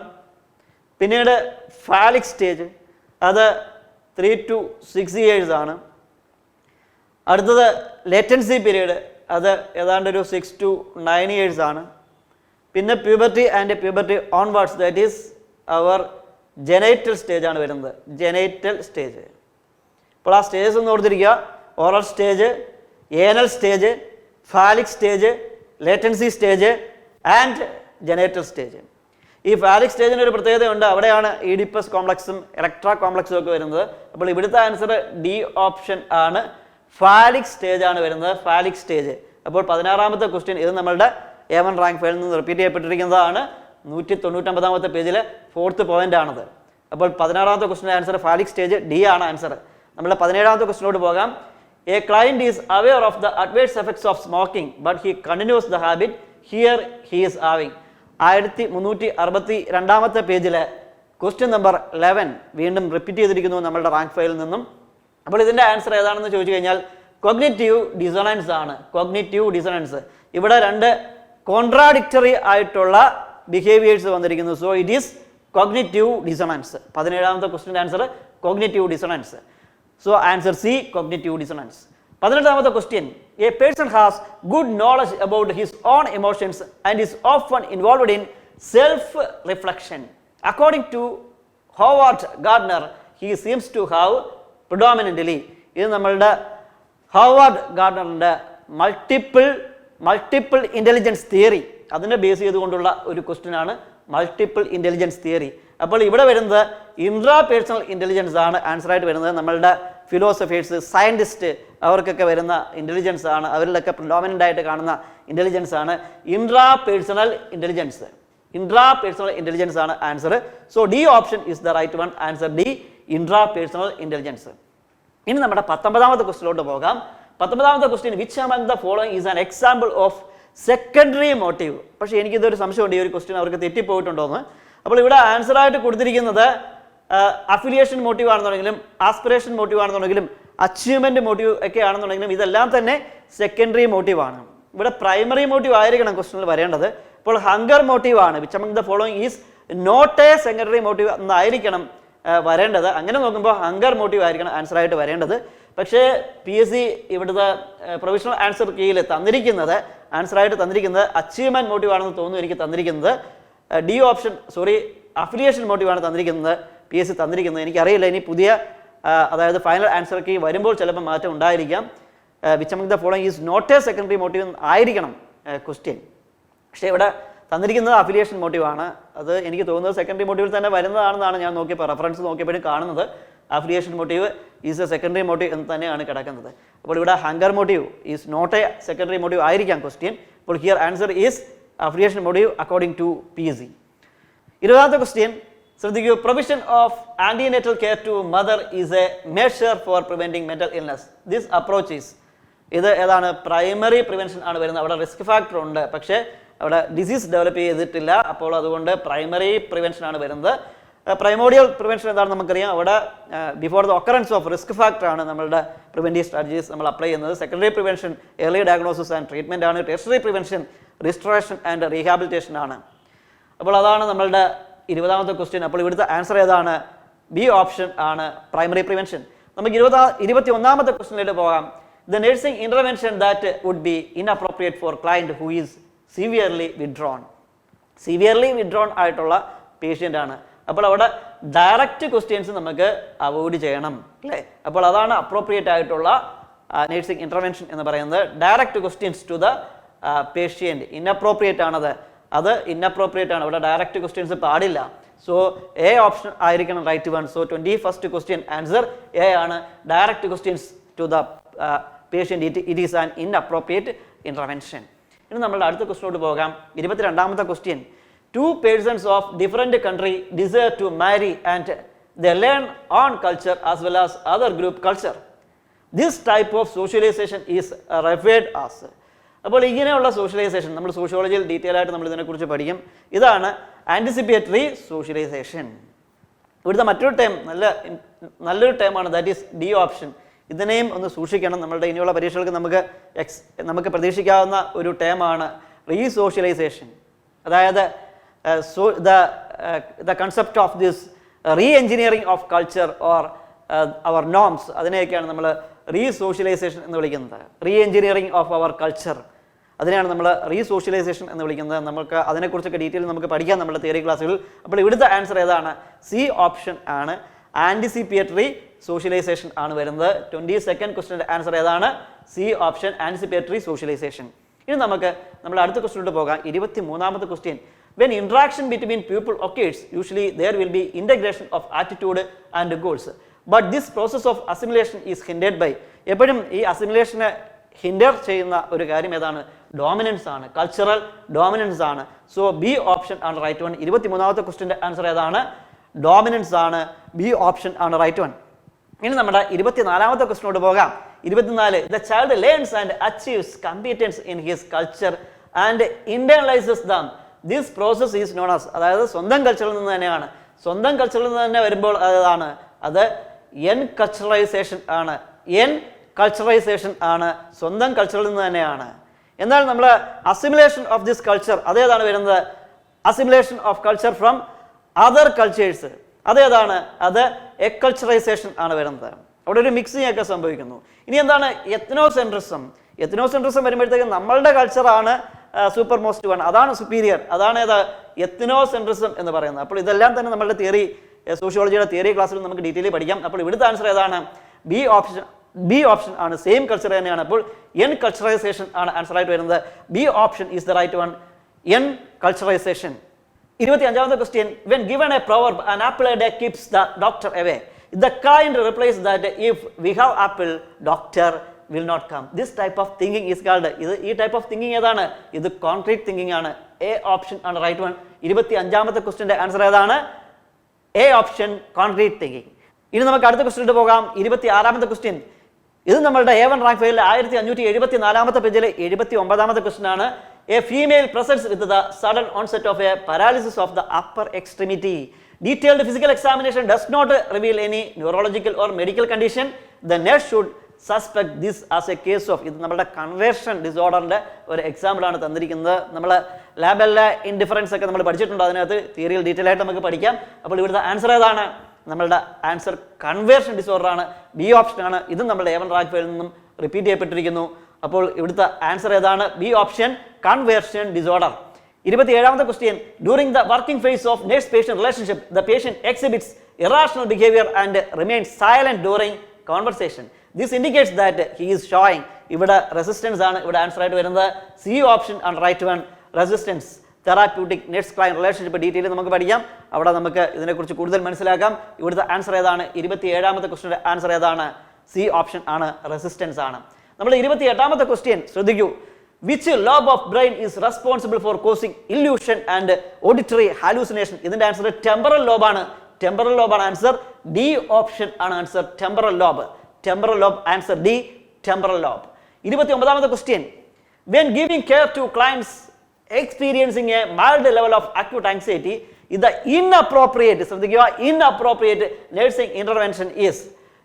പിന്നീട് ഫാലിക് സ്റ്റേജ് അത് 3 to 6 years ആണ്. അടുത്തത് ലേറ്റൻസി പീരീഡ് അത് ഏതാണ്ട് ഒരു 6 to 9 years ആണ്. പിന്നെ puberty and puberty onwards that is our genital stage ആണ് വരുന്നത്. Genital stage. അപ്പോൾ ആ സ്റ്റേജസ് ഒന്ന് ഓർത്തിരിക്കുക. Oral stage, anal stage, phallic stage, latency stage and genital stage. ഈ ഫാലിക് സ്റ്റേജിന് ഒരു പ്രത്യേകതയുണ്ട്. അവിടെയാണ് ഈഡിപ്പസ് കോംപ്ലക്സും ഇലക്ട്ര കോംപ്ലക്സും ഒക്കെ വരുന്നത്. അപ്പോൾ ഇവിടുത്തെ ആൻസർ ഡി ഓപ്ഷൻ ആണ്. ഫാലിക് സ്റ്റേജ് ആണ് വരുന്നത്. Phallic stage. അപ്പോൾ 16ാമത്തെ ക്വസ്റ്റ്യൻ ഇത് നമ്മളുടെ A1 റാങ്ക് ഫയലിൽ നിന്ന് റിപ്പീറ്റ് ചെയ്യപ്പെട്ടിരിക്കുന്നതാണ്. 199ാമത്തെ പേജിലെ 4th പോയിന്റ് ആണത്. അപ്പോൾ 16ാമത്തെ ക്വസ്റ്റിൻ്റെ ആൻസർ ഫാലിക് സ്റ്റേജ് ഡി ആണ് ആൻസർ. നമ്മൾ 17ാമത്തെ ക്വസ്റ്റിനോട് പോകാം. A client is aware of the adverse effects of smoking but he continues the habit here he is having. 1362ാമത്തെ പേജിലെ ക്വസ്റ്റ്യൻ നമ്പർ 11 വീണ്ടും റിപ്പീറ്റ് ചെയ്തിരിക്കുന്നു നമ്മളുടെ റാങ്ക് ഫയലിൽ നിന്നും. അപ്പോൾ ഇതിൻ്റെ ആൻസർ ഏതാണെന്ന് ചോദിച്ചു കഴിഞ്ഞാൽ കോഗ്നിറ്റീവ് ഡിസണൻസ് ആണ്. Cognitive dissonance. ഇവിടെ രണ്ട് കോൺട്രാഡിക്ടറി ആയിട്ടുള്ള ബിഹേവിയേഴ്സ് വന്നിരിക്കുന്നു. So it is cognitive dissonance. 17ാമത്തെ ക്വസ്റ്റിൻ്റെ answer cognitive dissonance. So answer C cognitive dissonance. 18ാമത്തെ question a person has good knowledge about his own emotions and is often involved in self reflection. According to Howard Gardner he seems to have predominantly. ഇത് നമ്മളുടെ Howard ഗാർഡനറിൻ്റെ multiple intelligence theory അതിനെ base ചെയ്തുകൊണ്ടുള്ള ഒരു question ആണ് multiple intelligence theory. അപ്പോൾ ഇവിടെ വരുന്നത് ഇൻട്രാ പേഴ്സണൽ ഇൻ്റലിജൻസ് ആണ് ആൻസർ ആയിട്ട് വരുന്നത്. നമ്മളുടെ ഫിലോസഫേഴ്സ്, സയൻറ്റിസ്റ്റ് അവർക്കൊക്കെ വരുന്ന ഇൻ്റലിജൻസ് ആണ്. അവരിലൊക്കെ പ്രിഡോമിനൻ്റ് ആയിട്ട് കാണുന്ന ഇൻ്റലിജൻസ് ആണ് intrapersonal intelligence. Intrapersonal intelligence ആണ് answer. So D option is the right one. Answer D intrapersonal intelligence. ഇനി നമ്മുടെ 19ാമത്തെ ക്വസ്റ്റിലോട്ട് പോകാം. 19ാമത്തെ question which among the following is an example of secondary motive. പക്ഷേ എനിക്കിതൊരു സംശയമുണ്ട്, ഈ ഒരു ക്വസ്റ്റ്യൻ അവർക്ക് തെറ്റിപ്പോയിട്ടുണ്ടോയെന്ന്. അപ്പോൾ ഇവിടെ ആൻസർ ആയിട്ട് കൊടുത്തിരിക്കുന്നത് അഫിലിയേഷൻ മോട്ടീവ് ആണെന്നുണ്ടെങ്കിലും ആസ്പിറേഷൻ മോട്ടീവ് ആണെന്നുണ്ടെങ്കിലും അച്ചീവ്മെന്റ് മോട്ടീവ് ഒക്കെ ആണെന്നുണ്ടെങ്കിലും ഇതെല്ലാം തന്നെ സെക്കൻഡറി മോട്ടീവ് ആണ്. ഇവിടെ പ്രൈമറി മോട്ടീവ് ആയിരിക്കണം ക്വസ്റ്റ്യനിൽ വരേണ്ടത്. ഇപ്പോൾ ഹങ്കർ മോട്ടീവ് ആണ്. Which among the following is not a secondary motive എന്നായിരിക്കണം വരേണ്ടത്. അങ്ങനെ നോക്കുമ്പോൾ ഹങ്കർ മോട്ടീവ് ആയിരിക്കണം ആൻസർ ആയിട്ട് വരേണ്ടത്. പക്ഷേ PSC ഇവിടുത്തെ പ്രൊവിഷണൽ ആൻസർ കീയിൽ തന്നിരിക്കുന്നത് ആൻസറായിട്ട് തന്നിരിക്കുന്നത് അച്ചീവ്മെന്റ് മോട്ടീവ് ആണെന്ന് തോന്നുന്നു എനിക്ക് തന്നിരിക്കുന്നത്. ഡി ഓപ്ഷൻ അഫിലിയേഷൻ മോട്ടീവ് ആണ് തന്നിരിക്കുന്നത് PSC തന്നിരിക്കുന്നത്. എനിക്കറിയില്ല ഇനി പുതിയ അതായത് ഫൈനൽ ആൻസർ കീ വരുമ്പോൾ ചിലപ്പോൾ മാറ്റം ഉണ്ടായിരിക്കാം. Which among the following is not a secondary motive ആയിരിക്കണം ക്വസ്റ്റ്യൻ. പക്ഷേ ഇവിടെ തന്നിരിക്കുന്നത് അഫിലിയേഷൻ മോട്ടീവ് ആണ്. അത് എനിക്ക് തോന്നുന്നത് സെക്കൻഡറി മോട്ടീവിൽ തന്നെ വരുന്നതാണെന്നാണ് ഞാൻ നോക്കിയപ്പോൾ റെഫറൻസ് നോക്കിയപ്പോഴും കാണുന്നത്. Affiliation motive is a secondary motive എന്ന് തന്നെയാണ് കിടക്കുന്നത്. അപ്പോൾ ഇവിടെ hunger motive is not a secondary motive ആയിരിക്കാം ക്വസ്റ്റ്യൻ. അപ്പോൾ here answer is affiliation motive according to PSC. 20ാമത്തെ ക്വസ്റ്റ്യൻ ശ്രദ്ധിക്കൂ. Provision of antenatal care to mother is a measure for preventing mental illness. This approach is ഇത് ഏതാണ്? Primary prevention ആണ് വരുന്നത്. അവിടെ risk factor ഉണ്ട്, പക്ഷേ അവിടെ ഡിസീസ് ഡെവലപ്പ് ചെയ്തിട്ടില്ല. അപ്പോൾ അതുകൊണ്ട് പ്രൈമറി പ്രിവെൻഷൻ ആണ് വരുന്നത്. പ്രൈമോഡിയൽ പ്രിവെൻഷൻ എന്താണെന്ന് നമുക്കറിയാം. അവിടെ before the occurrence of risk factor ആണ് നമ്മളുടെ പ്രിവെൻറ്റീവ് സ്ട്രാറ്റജീസ് നമ്മൾ അപ്ലൈ ചെയ്യുന്നത്. Secondary prevention early diagnosis and treatment ആണ്. Tertiary prevention restoration and rehabilitation ആണ്. അപ്പോൾ അതാണ് നമ്മളുടെ 20ാമത്തെ ക്വസ്റ്റ്യൻ. അപ്പോൾ ഇവിടുത്തെ ആൻസർ ഏതാണ്? ബി ഓപ്ഷൻ ആണ് പ്രൈമറി പ്രിവെൻഷൻ. നമുക്ക് 21ാമത്തെ ക്വസ്റ്റ്യനിലേക്ക് പോകാം. The nursing intervention that would be inappropriate for client who is severely withdrawn. Severely withdrawn ആയിട്ടുള്ള പേഷ്യൻ്റ് ആണ്. അപ്പോൾ അവിടെ ഡയറക്റ്റ് ക്വസ്റ്റ്യൻസ് നമുക്ക് അവോയ്ഡ് ചെയ്യണം അല്ലേ? അപ്പോൾ അതാണ് അപ്രോപ്രിയേറ്റ് ആയിട്ടുള്ള നഴ്സിംഗ് ഇൻ്റർവെൻഷൻ എന്ന് പറയുന്നത്. Direct questions to the patient inappropriate ആണത്. അത് ഇൻഅപ്രോപ്രിയേറ്റ് ആണ്. അവിടെ ഡയറക്റ്റ് ക്വസ്റ്റ്യൻസ് പാടില്ല. സോ എ ഓപ്ഷൻ ആയിരിക്കണം right one. So 21st question answer A ആണ്. Direct questions to the patient it is an inappropriate intervention. ഇനി നമ്മളുടെ അടുത്ത ക്വസ്റ്റ്യനോട് പോകാം. 22ാമത്തെ question two persons of different country desire to marry and they learn on culture as well as other group culture. This type of socialization is referred as. അപ്പോൾ ഇങ്ങനെയുള്ള socialisation നമ്മൾ സോഷ്യോളജിയിൽ detail ആയിട്ട് നമ്മൾ ഇതിനെക്കുറിച്ച് പഠിക്കും. ഇതാണ് ആൻറ്റിസിപ്പേറ്ററി സോഷ്യലൈസേഷൻ. ഇവിടുത്തെ മറ്റൊരു ടേം നല്ലൊരു ടേമാണ്, ദാറ്റ് ഈസ് ഡി ഓപ്ഷൻ. ഇതിനെയും ഒന്ന് സൂക്ഷിക്കണം. നമ്മളുടെ ഇനിയുള്ള പരീക്ഷകൾക്ക് നമുക്ക് പ്രതീക്ഷിക്കാവുന്ന ഒരു ടേമാണ് റീസോഷ്യലൈസേഷൻ. അതായത് the concept of this re-engineering of culture or our norms, അതിനെയൊക്കെയാണ് നമ്മൾ റീസോഷ്യലൈസേഷൻ എന്ന് വിളിക്കുന്നത്. റീ-എഞ്ചിനീയറിംഗ് ഓഫ് അവർ കൾച്ചർ, അതിനെയാണ് നമ്മൾ റീസോഷ്യലൈസേഷൻ എന്ന് വിളിക്കുന്നത്. നമുക്ക് അതിനെക്കുറിച്ചൊക്കെ ഡീറ്റെയിൽ നമുക്ക് പഠിക്കാം നമ്മുടെ തിയറി ക്ലാസ്സുകളിൽ. അപ്പോൾ ഇവിടുത്തെ ആൻസർ ഏതാണ്? സി ഓപ്ഷൻ ആണ്, ആൻറ്റിസിപ്പേറ്ററി സോഷ്യലൈസേഷൻ ആണ് വരുന്നത്. 22nd ക്വസ്റ്റ്യൻ്റെ ആൻസർ ഏതാണ്? C option, anticipatory socialisation. ഇനി നമുക്ക് നമ്മുടെ അടുത്ത ക്വസ്റ്റ്യനിലോട്ട് പോകാം. 23ാമത്തെ question. When interaction between people occurs, usually there will be integration of attitude and goals. But this process of assimilation is hindered by, എപ്പോഴും ഈ അസിമിലേഷനെ ഹിൻഡർ ചെയ്യുന്ന ഒരു കാര്യം ഏതാണ്? ഡോമിനൻസ് ആണ്, കൾച്ചറൽ ഡോമിനൻസ് ആണ്. സോ ബി ഓപ്ഷൻ ആണ് റൈറ്റ് വൺ. 23ാമത്തെ ക്വസ്റ്റ്യൻ്റെ ആൻസർ ഏതാണ്? ഡോമിനൻസ് ആണ്, ബി ഓപ്ഷൻ ആണ് റൈറ്റ് വൺ. ഇനി നമ്മുടെ 24ാമത്തെ ക്വസ്റ്റ്യനോട് പോകാം. 24. The child learns and achieves competence in his culture and internalizes them. This process is known as, അതായത് സ്വന്തം കൾച്ചറിൽ നിന്ന് തന്നെയാണ്. സ്വന്തം കൾച്ചറിൽ നിന്ന് തന്നെ വരുമ്പോൾ അതാണ്, അത് എൻകൾച്ചറൈസേഷൻ ആണ്. എൻകൾച്ചറൈസേഷൻ ആണ്, സ്വന്തം കൾച്ചറിൽ നിന്ന് തന്നെയാണ്. എന്നാൽ നമ്മൾ അസിമിലേഷൻ ഓഫ് ദിസ് കൾച്ചർ, അതേതാണ് വരുന്നത്? Assimilation of culture from other cultures, അതേതാണ്? അത് എക്കൾച്ചറൈസേഷൻ ആണ് വരുന്നത്. അവിടെ ഒരു മിക്സിംഗ് ഒക്കെ സംഭവിക്കുന്നു. ഇനി എന്താണ് എത്നോസെൻട്രിസം? എത്നോസെൻട്രിസം വരുമ്പോഴത്തേക്കും നമ്മളുടെ കൾച്ചറാണ് സൂപ്പർ മോസ്റ്റ് വൺ, അതാണ് സുപ്പീരിയർ, അതാണ് ഏത്? എത്നോസെൻട്രിസം എന്ന് പറയുന്നത്. അപ്പോൾ ഇതെല്ലാം തന്നെ നമ്മുടെ തിയറി, സോഷ്യോളജിയുടെ തിയറി ക്ലാസ്സിൽ നമുക്ക് ഡീറ്റെയിൽ പഠിക്കാം. അപ്പോൾ ഇവിടുത്തെ ആൻസർ ഏതാണ്? B option. ബി ഓപ്ഷൻ ആണ്, സെയിം കൾച്ചർ തന്നെയാണ്. അപ്പോൾ എൻ കൾച്ചറൈസേഷൻ ആണ് ആൻസർ ആയിട്ട് വരുന്നത്. B option is the right one, enculturation. 25ാമത്തെ question. When given a proverb, an apple a day keeps the doctor away. The kind replies that if we have apple, doctor will not come. This type of thinking is called, ഈ type of thinking ഏതാണ്? ഇത് concrete thinking ആണ്. A option ആണ് right one. 25ാമത്തെ ക്വസ്റ്റ്യന്റെ answer ഏതാണ്? A option, concrete thinking. ഇനി നമുക്ക് അടുത്ത ക്വസ്റ്റ്യനിട്ട് പോകാം. 26ാമത്തെ ക്വസ്റ്റ്യൻ. ഇത് നമ്മളുടെ A1 റാങ്ക് ഫയലിൽ 1574ാമത്തെ പേജിലെ 79ാമത്തെ ക്വസ്റ്റ്യൻ ആണ്. A female presence with the sudden onset of a paralysis of the upper extremity. Detailed physical examination does not reveal any neurological or medical condition. The nurse should suspect this as a case of, ഇത് നമ്മുടെ conversion ഡിസോർഡറിൻ്റെ ഒരു example ആണ് തന്നിരിക്കുന്നത്. നമ്മൾ ലാബെല്ലാം indifference ഒക്കെ നമ്മൾ പഠിച്ചിട്ടുണ്ട്, അതിനകത്ത് തിയറിയിൽ ഡീറ്റെയിൽ ആയിട്ട് നമുക്ക് പഠിക്കാം. അപ്പോൾ ഇവിടുത്തെ ആൻസർ ഏതാണ്? നമ്മളുടെ ആൻസർ കൺവേർഷൻ ഡിസോർഡർ ആണ്, ബി ഓപ്ഷൻ ആണ്. ഇതും നമ്മുടെ A1 റാങ്ക് ഫയലിൽ നിന്നും റിപ്പീറ്റ് ചെയ്യപ്പെട്ടിരിക്കുന്നു. അപ്പോൾ ഇവിടുത്തെ ആൻസർ ഏതാണ്? B option, conversion disorder. 27ാമത്തെ question. During the working phase of nurse patient relationship, the patient exhibits irrational behaviour and remains silent during conversation. This indicates that he is showing. ഇവിടെ resistance ആണ് ഇവിടെ answer ആയിട്ട് വരുന്നത്. C option ആണ് right one, resistance. Therapeutic nurse client relationship detail നമുക്ക് പഠിക്കാം, അവിടെ നമുക്ക് ഇതിനെക്കുറിച്ച് കൂടുതൽ മനസ്സിലാക്കാം. ഇവിടുത്തെ ആൻസർ ഏതാണ്? 27ാമത്തെ ക്വസ്റ്റ്യൻ്റെ ആൻസർ ഏതാണ്? സി ഓപ്ഷൻ ആണ്, റെസിസ്റ്റൻസ് ആണ്. നമ്മൾ 28ാമത്തെ ക്വസ്റ്റ്യൻ ശ്രദ്ധിക്കൂ. Which lobe of brain is responsible for causing illusion and auditory hallucination? ഇതിന്റെ ആൻസർ ടെമ്പറൽ ലോബ് ആണ്. ടെമ്പറൽ ലോബ് ആണ് ആൻസർ. ഡി ഓപ്ഷൻ ആണ് answer, temporal lobe. Temporal lobe answer D, temporal lobe. 29ാമത്തെ question. When giving care to clients experiencing a mild level of acute anxiety, the inappropriate, ശ്രദ്ധിക്കുക, inappropriate nursing intervention is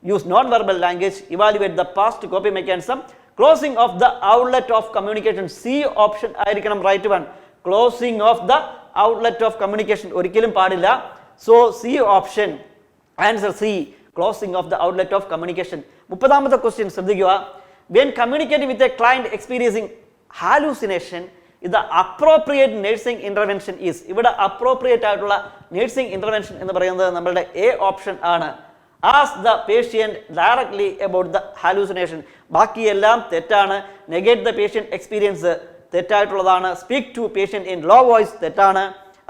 use non-verbal language, evaluate the past coping mechanism, closing of the outlet of communication. C option ആയിരിക്കണം right one. Closing of the outlet of communication ഒരിക്കലും പാടില്ല. So C option, answer C, closing of the outlet of communication. 30ാമത്തെ question ശ്രദ്ധിക്കുക. When communicating with a client experiencing hallucination, ഇത് appropriate nursing intervention is. ഇവിടെ appropriate ആയിട്ടുള്ള nursing intervention എന്ന് പറയുന്നത് നമ്മളുടെ എ ഓപ്ഷൻ ആണ്. Ask the patient directly about the hallucination. ബാക്കിയെല്ലാം തെറ്റാണ്. നെഗേറ്റ് ദ പേഷ്യന്റ് എക്സ്പീരിയൻസ് തെറ്റായിട്ടുള്ളതാണ്. Speak to patient in low voice തെറ്റാണ്.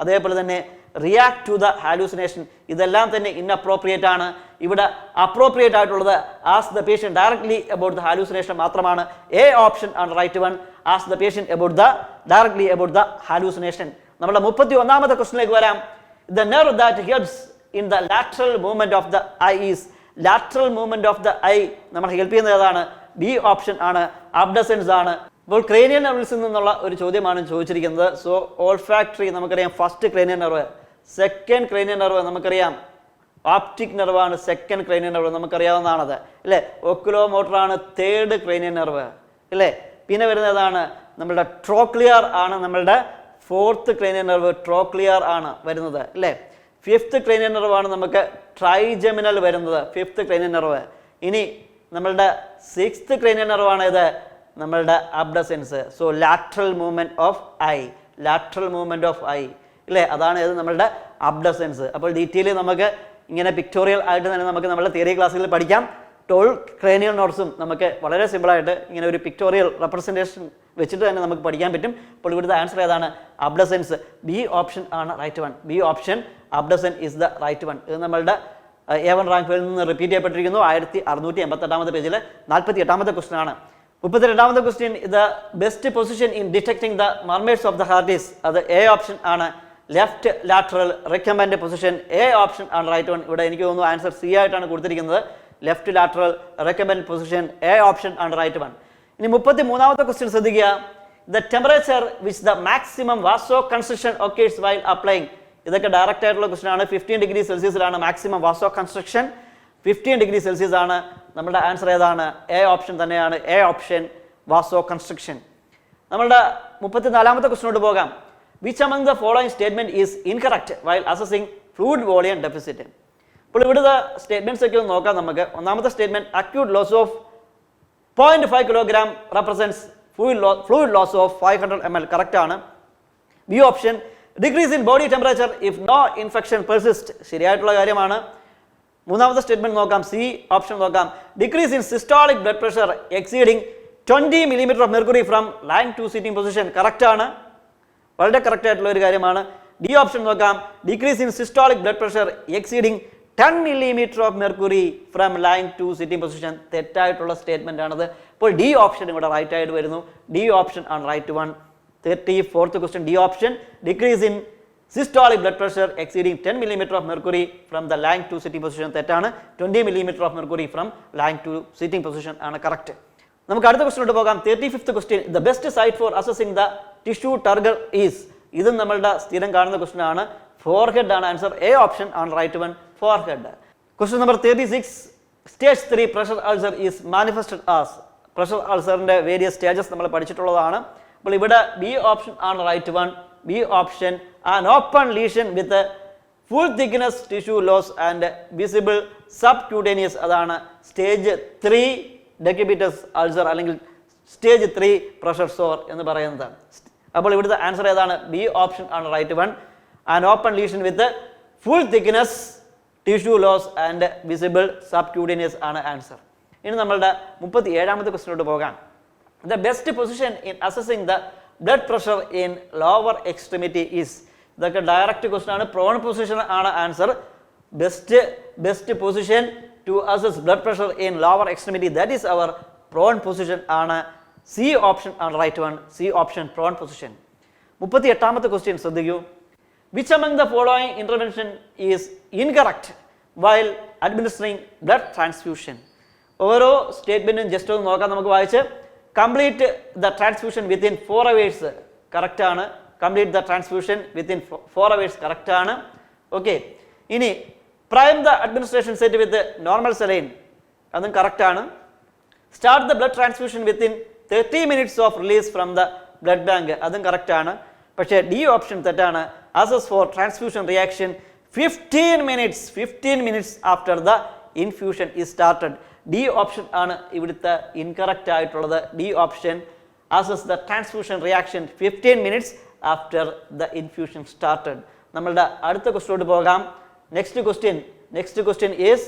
അതേപോലെ തന്നെ റിയാക്ട് ടു ദ ഹാലൂസിനേഷൻ ഇതെല്ലാം തന്നെ ഇൻഅപ്രോപ്രിയേറ്റ് ആണ്. ഇവിടെ അപ്രോപ്രിയേറ്റ് ആയിട്ടുള്ളത് ask the patient directly about the hallucination മാത്രമാണ്. എ ഓപ്ഷൻ ആണ് right one. Ask the patient about the directly about the hallucination. നമ്മുടെ 31ാമത്തെ ക്വസ്റ്റ്യനിലേക്ക് വരാം. The nerve that helps in the lateral movement of the eye is lateral movement of the eye. നമ്മൾ help ചെയ്യുന്നത് ഏതാണ്? B option ആണ്, അബ്ഡസൻസ് ആണ്. ഇപ്പോൾ ക്രേനിയൽ നെർവ്സിൽ നിന്നുള്ള ഒരു ചോദ്യമാണ് ചോദിച്ചിരിക്കുന്നത്. സോ ഓൾഫാക്ടറി നമുക്കറിയാം first cranial nerve, second cranial nerve നമുക്കറിയാം ഓപ്റ്റിക് നെർവാണ് സെക്കൻഡ് ക്രേനിയൽ നെർവ്, നമുക്കറിയാവുന്നതാണത് അല്ലേ. ഓക്കുലോമോട്ടറാണ് തേർഡ് ക്രേനിയൽ നെർവ് അല്ലേ. പിന്നെ വരുന്നതാണ് നമ്മളുടെ ട്രോക്ലിയർ ആണ്, നമ്മളുടെ ഫോർത്ത് ക്രേനിയൽ നെർവ് ട്രോക്ലിയർ ആണ് വരുന്നത് അല്ലേ. ഫിഫ്ത്ത് ക്രേനിയൽ നെർവ് ആണ് നമുക്ക് ട്രൈജെമിനൽ വരുന്നത്, ഫിഫ്ത്ത് ക്രേനിയൽ നെർവ്. ഇനി നമ്മളുടെ സിക്സ്ത് ക്രേനിയൽ നെർവ് ആണ് ഇത് നമ്മളുടെ abducens. So lateral movement of eye, lateral movement of eye അല്ലേ, അതാണ് ഇത് നമ്മളുടെ അബ്ഡസൻസ്. അപ്പോൾ ഡീറ്റെയിൽ നമുക്ക് ഇങ്ങനെ പിക്ടോറിയൽ ആയിട്ട് തന്നെ നമുക്ക് നമ്മുടെ തിയറി ക്ലാസ്സുകളിൽ പഠിക്കാം. 12 ക്രേനിയൽ നോട്ട്സും നമുക്ക് വളരെ സിമ്പിളായിട്ട് ഇങ്ങനെ ഒരു പിക്ടോറിയൽ റെപ്രസെൻറ്റേഷൻ വെച്ചിട്ട് തന്നെ നമുക്ക് പഠിക്കാൻ പറ്റും. അപ്പോൾ ഇവിടുത്തെ ആൻസർ ഏതാണ്? അബ്ഡസൻസ്. ബി ഓപ്ഷൻ ആണ് right one. B option abducens is the right one. ഇത് നമ്മളുടെ A1 റാങ്ക് ഫയലിൽ നിന്ന് റിപ്പീറ്റ് ചെയ്യപ്പെട്ടിരിക്കുന്നു. 1688 പേജിൽ 48ാമത്തെ ക്വസ്റ്റ്യൻ ആണ്. 32ാമത്തെ question, the best position in detecting the murmurs of the heart is, അത് എ ഓപ്ഷൻ ആണ്, left lateral recumbent position. A option ആണ് റൈറ്റ് വൺ. ഇവിടെ എനിക്ക് തോന്നുന്നു ആൻസർ സി ആയിട്ടാണ് കൊടുത്തിരിക്കുന്നത്. Left lateral recumbent position, A option ആണ് റൈറ്റ് വൺ. ഇനി 33ാമത്തെ ക്വസ്റ്റ്യൻ ശ്രദ്ധിക്കുക. The temperature which the maximum vasoconstriction occurs while applying. ഇതൊക്കെ ഡയറക്റ്റ് ആയിട്ടുള്ള ക്വസ്റ്റ്യൻ ആണ്. 15 ഡിഗ്രി സെൽഷ്യസിലാണ് മാക്സിമം വാസോ കൺസ്ട്രക്ഷൻ, 15 ഡിഗ്രി സെൽഷ്യസ് ആണ്. നമ്മുടെ ആൻസർ ഏതാണ്? എ ഓപ്ഷൻ തന്നെയാണ്, എ ഓപ്ഷൻ വാസോ കൺസ്ട്രക്ഷൻ. നമ്മളുടെ 34ാമത്തെ ക്വസ്റ്റ്യനോട് പോകാം. Which among the following statement is incorrect while assessing fluid volume deficit? അപ്പോൾ ഇവിടുത്തെ സ്റ്റേറ്റ്മെന്റ്സ് ഒക്കെ ഒന്ന് നോക്കാം നമുക്ക്. ഒന്നാമത്തെ statement, acute loss of 0.5 kilogram represents fluid loss of 500 ml. Correct ആണ്. B option, decrease in body temperature if no infection persist. ശരിയായിട്ടുള്ള കാര്യമാണ്. മൂന്നാമത്തെ സ്റ്റേറ്റ്മെന്റ് നോക്കാം, സി ഓപ്ഷൻ നോക്കാം, decrease in systolic blood pressure exceeding 20 millimeter of mercury from lying to sitting position. Correct ആണ്, വളരെ correct ആയിട്ടുള്ള ഒരു കാര്യമാണ്. ഡി ഓപ്ഷൻ നോക്കാം, decrease in systolic blood pressure exceeding 10 millimeter of mercury from lying to sitting position. തെറ്റായിട്ടുള്ള statement ആണത്. അപ്പോൾ D option ഇവിടെ റൈറ്റ് ആയിട്ട് വരുന്നു. ഡി ഓപ്ഷൻ ആണ് right one. 34th question, D option, decrease in systolic blood pressure exceeding 10 millimeter of mercury from the lying to sitting position. തെറ്റാണ്. 20 millimeter of mercury from lying to sitting position ആണ് correct. നമുക്ക് അടുത്ത ക്വസ്റ്റ്യനോട്ട് പോകാം. 35th question, the best site for assessing the tissue turgor is. ഇതും നമ്മളുടെ സ്ഥിരം കാണുന്ന ക്വസ്റ്റ്യൻ ആണ്. ഫോർഹെഡ് ആണ് ആൻസർ. എ ഓപ്ഷൻ ആണ് right one, forehead. Question number 36, stage 3 pressure ulcer is manifested as. Pressure അൾസറിന്റെ വേരിയസ് സ്റ്റേജസ് നമ്മൾ പഠിച്ചിട്ടുള്ളതാണ്. അപ്പോൾ ഇവിടെ ബി ഓപ്ഷൻ ആണ് right one. B option, an open lesion with full thickness tissue loss and visible subcutaneous. അതാണ് stage 3 decubitus ulcer അല്ലെങ്കിൽ stage 3 pressure sore എന്ന് പറയുന്നത്. അപ്പോൾ ഇവിടുത്തെ ആൻസർ ഏതാണ്? ബി ഓപ്ഷൻ ആണ് right one. An open lesion with full thickness tissue loss and visible subcutaneous ആണ് answer. ഇനി നമ്മളുടെ 37ാമത്തെ ക്വസ്റ്റ്യനോട്ട് പോകാം. The best position in assessing the blood pressure in lower extremity is. ഇതൊക്കെ ഡയറക്റ്റ് ക്വസ്റ്റ്യൻ ആണ്. പ്രോൺ പൊസിഷൻ ആണ് answer. Best position to assess blood pressure in lower extremity, that is our prone position ആണ്. C option ആണ് right one. C option, prone position. 38ാമത്തെ question ശ്രദ്ധിക്കൂ. Which among the following intervention is incorrect while administering blood transfusion? ഓരോ സ്റ്റേറ്റ്മെന്റും just ഒന്ന് നോക്കാം നമുക്ക് വായിച്ച്. Complete the transfusion within 4 hours. Correct ആണ്. Complete the transfusion within 4 hours. Correct ആണ്. Okay. ഇനി prime the administration set with normal saline. അതും correct ആണ്. Start the blood transfusion within 30 minutes of release from the blood bank. അതും correct ആണ്. പക്ഷേ D option തെറ്റാണ്. Assess for transfusion reaction 15 minutes after the infusion is started. D option ആണ് ഇവിടുത്തെ incorrect ആയിട്ടുള്ളത്. D option, assess the transfusion reaction 15 minutes after the infusion started. നമ്മളുടെ അടുത്ത ക്വസ്റ്റ്യനോട്ട് പോകാം. Next question is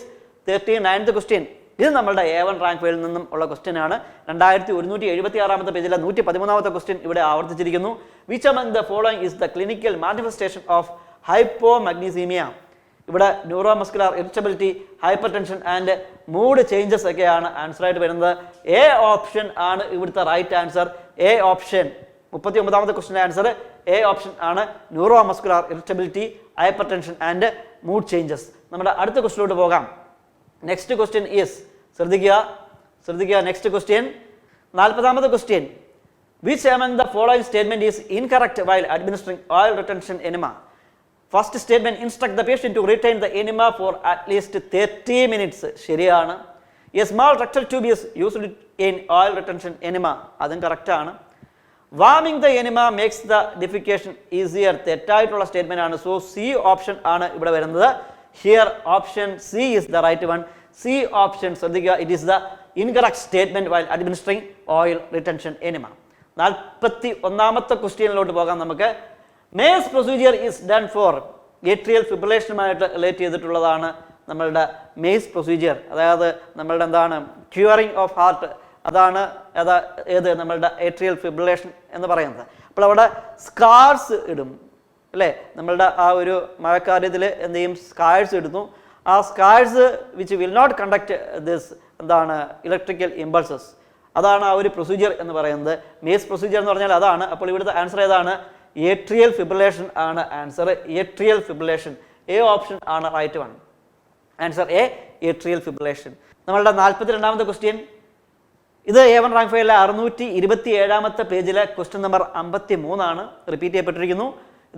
39th question. ഇത് നമ്മളുടെ A1 റാങ്ക് ഫയലിൽ നിന്നും ഉള്ള ക്വസ്റ്റ്യൻ ആണ്. 2176ാമത്തെ പേജിലെ 113ാമത്തെ ക്വസ്റ്റ്യൻ ഇവിടെ ആവർത്തിച്ചിരിക്കുന്നു. Which among the following is the clinical manifestation of hypomagnesemia? ഇവിടെ neuromuscular irritability, hypertension and mood changes ഒക്കെയാണ് ആൻസർ ആയിട്ട് വരുന്നത്. എ ഓപ്ഷൻ ആണ് ഇവിടുത്തെ റൈറ്റ് ആൻസർ. A option. 39ാമത്തെ ക്വസ്റ്റ്യൻ്റെ ആൻസർ എ ഓപ്ഷൻ ആണ് neuromuscular irritability, hypertension and mood changes. നമ്മുടെ അടുത്ത ക്വസ്റ്റിലോട്ട് പോകാം. നെക്സ്റ്റ് ക്വസ്റ്റ്യൻ ഈസ്, ശ്രദ്ധിക്കുക നെക്സ്റ്റ് ക്വസ്റ്റ്യൻ, 40ാമത്തെ question. Which among the following statement is incorrect while administering oil retention enema? First statement, instruct the patient to retain the enema for at least 30 minutes. ശരിയാണ്. A small rectal tube is used in oil retention enema. അതും correct ആണ്. Warming the enema makes the defecation easier. തെറ്റായിട്ടുള്ള statement ആണ്. So C option ആണ് ഇവിടെ വരുന്നത്. Here option C is the right one. C option, ശ്രദ്ധിക്കുക, it is the incorrect statement while administering oil retention enema. 41ാമത്തെ ക്വസ്റ്റ്യനിലോട്ട് പോകാം നമുക്ക്. Maze procedure is done for atrial ഫിബ്രിലേഷനുമായിട്ട് റിലേറ്റ് ചെയ്തിട്ടുള്ളതാണ് നമ്മളുടെ മേസ് പ്രൊസീജിയർ. അതായത് നമ്മളുടെ എന്താണ് ക്യൂറിങ് ഓഫ് ഹാർട്ട്, അതാണ് ഏത് നമ്മളുടെ ഏട്രിയൽ ഫിബ്രിലേഷൻ എന്ന് പറയുന്നത്. അപ്പോൾ അവിടെ സ്കാർസ് ഇടും അല്ലേ, നമ്മളുടെ ആ ഒരു മഴക്കാര്യത്തിൽ എന്ത് ചെയ്യും, സ്കാർസ് ഇടുന്നു. ആ scars which will not conduct this എന്താണ് ഇലക്ട്രിക്കൽ ഇമ്പൾസസ്, അതാണ് ആ ഒരു പ്രൊസീജിയർ എന്ന് പറയുന്നത്. മേസ് പ്രൊസീജിയർ എന്ന് പറഞ്ഞാൽ അതാണ്. അപ്പോൾ ഇവിടുത്തെ ആൻസർ ഏതാണ്? ഏട്രിയൽ ഫിബ്രിലേഷൻ ആണ് answer. Atrial fibrillation, A option ആണ് right one. Answer A, atrial fibrillation. നമ്മളുടെ 42ാമത്തെ ക്വസ്റ്റ്യൻ, ഇത് A1 റാങ്ക് ഫയലിലെ 627ാമത്തെ പേജിലെ ക്വസ്റ്റ്യൻ നമ്പർ 53 ആണ്. റിപ്പീറ്റ് ചെയ്യപ്പെട്ടിരിക്കുന്നു.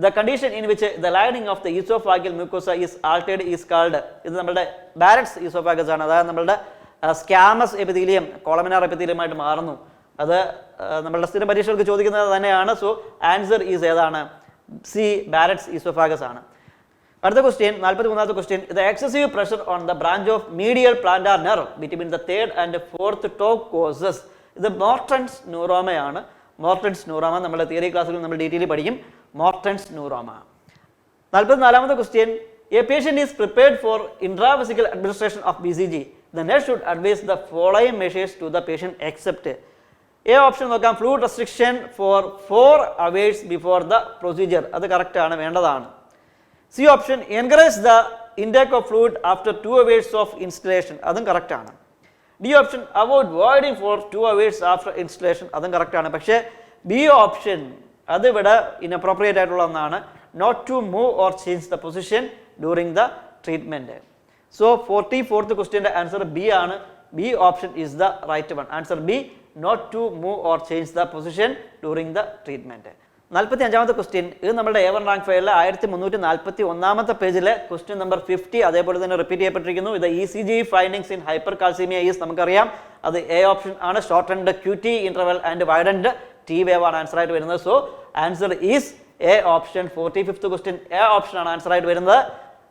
The condition in which the lining of the esophageal mucosa is altered is called, ഇത് നമ്മുടെ ബാരറ്റ്സ് ഈസോഫാഗസ് ആണ്. അതായത് നമ്മളുടെ സ്കാമസ് എപ്പിത്തീലിയം കോളമിനാർ എപ്പിത്തീലിയമായിട്ട് മാറുന്നു. അത് നമ്മളുടെ സ്ഥിരം പരീക്ഷകൾക്ക് ചോദിക്കുന്നത് തന്നെയാണ്. സോ ആൻസർ ഈസ് ഏതാണ്? സി, ബാരറ്റ്സ് ഈസോഫാഗസ് ആണ്. അടുത്ത ക്വസ്റ്റ്യൻ, 43ാമത്തെ question. The excessive pressure on the branch of medial plantar nerve between the third and fourth toe causes, ഇത് മോർട്ടൻസ് ന്യൂറോമയാണ്. മോർട്ടൻസ് ന്യൂറോമ നമ്മുടെ തിയറി ക്ലാസ്സുകളിൽ നമ്മൾ ഡീറ്റെയിൽ പഠിക്കും. Morton's neuroma. 44ാമത്തെ question. A patient is prepared for intravesical administration of BCG. The nurse should advise the following measures to the patient except. A option നോക്കാം, fluid restriction for 4 hours before the procedure. അത് correct ആണ്, വേണ്ടതാണ്. C option, encourage the intake of fluid after 2 hours of installation. അതും correct ആണ്. D option, avoid voiding for 2 hours after installation. അതും correct ആണ്. പക്ഷേ B option അത് ഇവിടെ ഇൻഅപ്രോപ്രിയേറ്റ് ആയിട്ടുള്ള ഒന്നാണ്. not to move or change the position during the treatment. So 44th question answer B ആണ്. B option is the right one. Answer B, not to move or change the position during the treatment. 45ാമത്തെ question, ഇത് നമ്മുടെ A1 rank ഫയലിലെ 1341ാമത്തെ പേജിലെ question number 50 അതേപോലെ തന്നെ repeat ചെയ്യപ്പെട്ടിരിക്കുന്നു. ഇത് ECG findings in hypercalcaemia is, നമുക്കറിയാം അത് എ ഓപ്ഷൻ ആണ്. Shortened QT interval and widened T wave ആണ് ആൻസർ ആയിട്ട് വരുന്നത്. So answer is A option. 45th question A option ആണ് ആൻസർ ആയിട്ട് വരുന്നത്.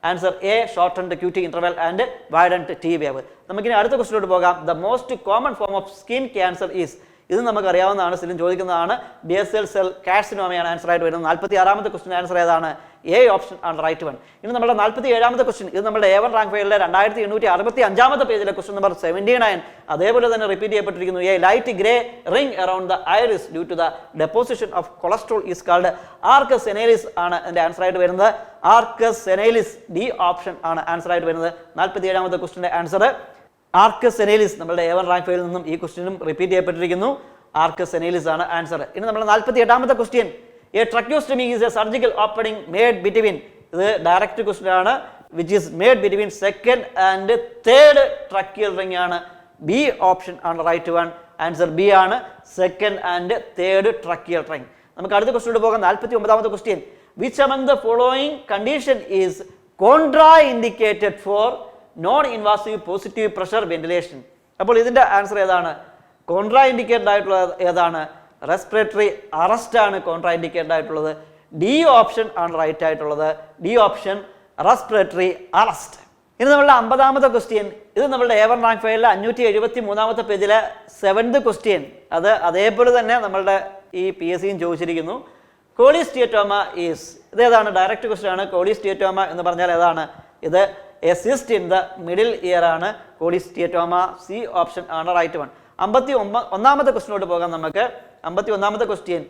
Answer A, shortened QT interval and widened T wave. നമുക്കിനി അടുത്ത ക്വസ്റ്റ്യനിലോട്ട് പോകാം. The most common form of skin cancer is, ഇത് നമുക്കറിയാവുന്നതാണ്, സ്ഥിരം ചോദിക്കുന്നതാണ്. ബേസൽ സെൽ കാർസിനോമയാണ് ആൻസർ ആയിട്ട് വരുന്നത്. 46ാമത്തെ ക്വസ്റ്റ്യൻ ആൻസർ ഏതാണ്? എ ഓപ്ഷൻ ആണ് റൈറ്റ് വൺ. ഇനി നമ്മുടെ 47ാമത്തെ ക്വസ്റ്റ്യൻ, ഇത് നമ്മുടെ A1 റാങ്ക് ഫയലിലെ 2865ാമത്തെ പേജിലെ ക്വസ്റ്റ്യൻ നമ്പർ 79 അതേപോലെ തന്നെ റിപ്പീറ്റ് ചെയ്യപ്പെട്ടിരിക്കുന്നു. A light grey ring around the iris due to the deposition of cholesterol is called arcus senilis ആണ് അതിന്റെ ആൻസർ ആയിട്ട് വരുന്നത്. ആർക്കസ് സെനൈലിസ്, ഡി ഓപ്ഷൻ ആണ് ആൻസർ ആയിട്ട് വരുന്നത്. 47ാമത്തെ ക്വസ്റ്റ്യന്റെ ആൻസർ ആർക്കസ് സെനൈലിസ്. നമ്മുടെ A1 റാങ്ക് ഫയലിൽ നിന്നും ഈ ക്വസ്റ്റ്യനും റിപ്പീറ്റ് ചെയ്യപ്പെട്ടിരിക്കുന്നു. ആർക്കസ് സെനൈലിസ് ആണ് ആൻസർ. ഇനി നമ്മുടെ 48ാമത്തെ question, a tracheostomy is a surgical opening made between, ഇത് ഡയറക്റ്റ് ക്വസ്റ്റ്യൻ ആണ്, which is made between second and third tracheal ring ആണ്. ബി ഓപ്ഷൻ ആണ് റൈറ്റ് വൺ. ആൻസർ ബി ആണ്, second and third tracheal ring. നമുക്ക് അടുത്ത ക്വസ്റ്റ്യനോട് പോകാം. 49ാമത്തെ question, which among the following condition is contraindicated for non invasive positive pressure ventilation? അപ്പോൾ ഇതിന്റെ ആൻസർ ഏതാണ്? കോൺട്രാ ഇൻഡിക്കേറ്റഡ് ആയിട്ടുള്ള ഏതാണ്? റെസ്പിറേറ്ററി അറസ്റ്റ് ആണ് കോൺട്രാ ഇൻഡിക്കേറ്റഡ് ആയിട്ടുള്ളത്. ഡി ഓപ്ഷൻ ആണ് റൈറ്റ് ആയിട്ടുള്ളത്. D option, respiratory arrest. ഇനി നമ്മളുടെ 50ാമത്തെ ക്വസ്റ്റ്യൻ, ഇത് നമ്മളുടെ A1 റാങ്ക് ഫയലിലെ 573ാമത്തെ പേജിലെ 7th ക്വസ്റ്റ്യൻ. അത് അതേപോലെ തന്നെ നമ്മളുടെ ഈ PSCയും ചോദിച്ചിരിക്കുന്നു. കോളിസ്റ്റിയറ്റോമ ഈസ്, ഇതേതാണ്? ഡയറക്റ്റ് ക്വസ്റ്റ്യൻ ആണ്. കോളിസ്റ്റിയറ്റോമ എന്ന് പറഞ്ഞാൽ ഏതാണ്? ഇത് A cyst in the middle year ആണ് കോളിസ്റ്റിയറ്റോമ. സി ഓപ്ഷൻ ആണ് റൈറ്റ് വൺ. 51ാമത്തെ ക്വസ്റ്റ്യനോട്ട് പോകാം നമുക്ക്. 51ാമത്തെ ക്വസ്റ്റ്യൻ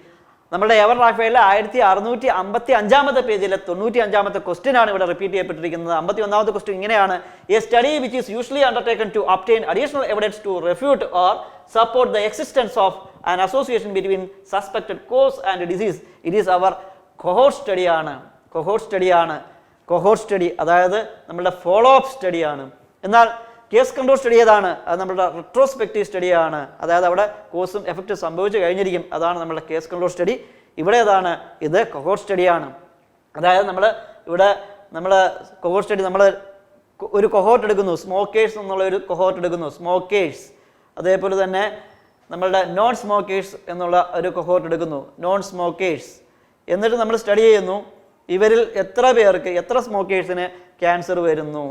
നമ്മുടെ A1 റാങ്ക് ഫയലിലെ 1655ാമത്തെ പേജിലെ 95ാമത്തെ ക്വസ്റ്റ്യൻ ആണ് ഇവിടെ റിപ്പീറ്റ് ചെയ്യപ്പെട്ടിരിക്കുന്നത്. 51ാമത്തെ ക്വസ്റ്റ്യൻ ഇങ്ങനെയാണ്: a study which is usually undertaken to obtain additional evidence to refute or support the existence of an association between suspected cause and disease. It is our cohort സ്റ്റഡിയാണ്. Cohort study അതായത് നമ്മുടെ follow up സ്റ്റഡിയാണ്. എന്നാൽ case control study ഏതാണ്? അത് നമ്മുടെ retrospective സ്റ്റഡിയാണ്. അതായത് അവിടെ കോസും effect സംഭവിച്ചു കഴിഞ്ഞിരിക്കും. അതാണ് നമ്മുടെ കേസ് കൺട്രോൾ സ്റ്റഡി. ഇവിടെ ഏതാണ്? ഇത് കൊഹോർട്ട് സ്റ്റഡിയാണ്. അതായത് നമ്മൾ കൊഹോർട്ട് സ്റ്റഡി നമ്മൾ ഒരു കൊഹോർട്ട് എടുക്കുന്നു, സ്മോക്കേഴ്സ് എന്നുള്ള ഒരു കൊഹോർട്ട് എടുക്കുന്നു, സ്മോക്കേഴ്സ്. അതേപോലെ തന്നെ നമ്മളുടെ നോൺ സ്മോക്കേഴ്സ് എന്നുള്ള ഒരു കൊഹോർട്ട് എടുക്കുന്നു, നോൺ സ്മോക്കേഴ്സ്. എന്നിട്ട് നമ്മൾ സ്റ്റഡി ചെയ്യുന്നു ഇവരിൽ എത്ര പേർക്ക്, എത്ര സ്മോക്കേഴ്സിന് ക്യാൻസർ വരുന്നു,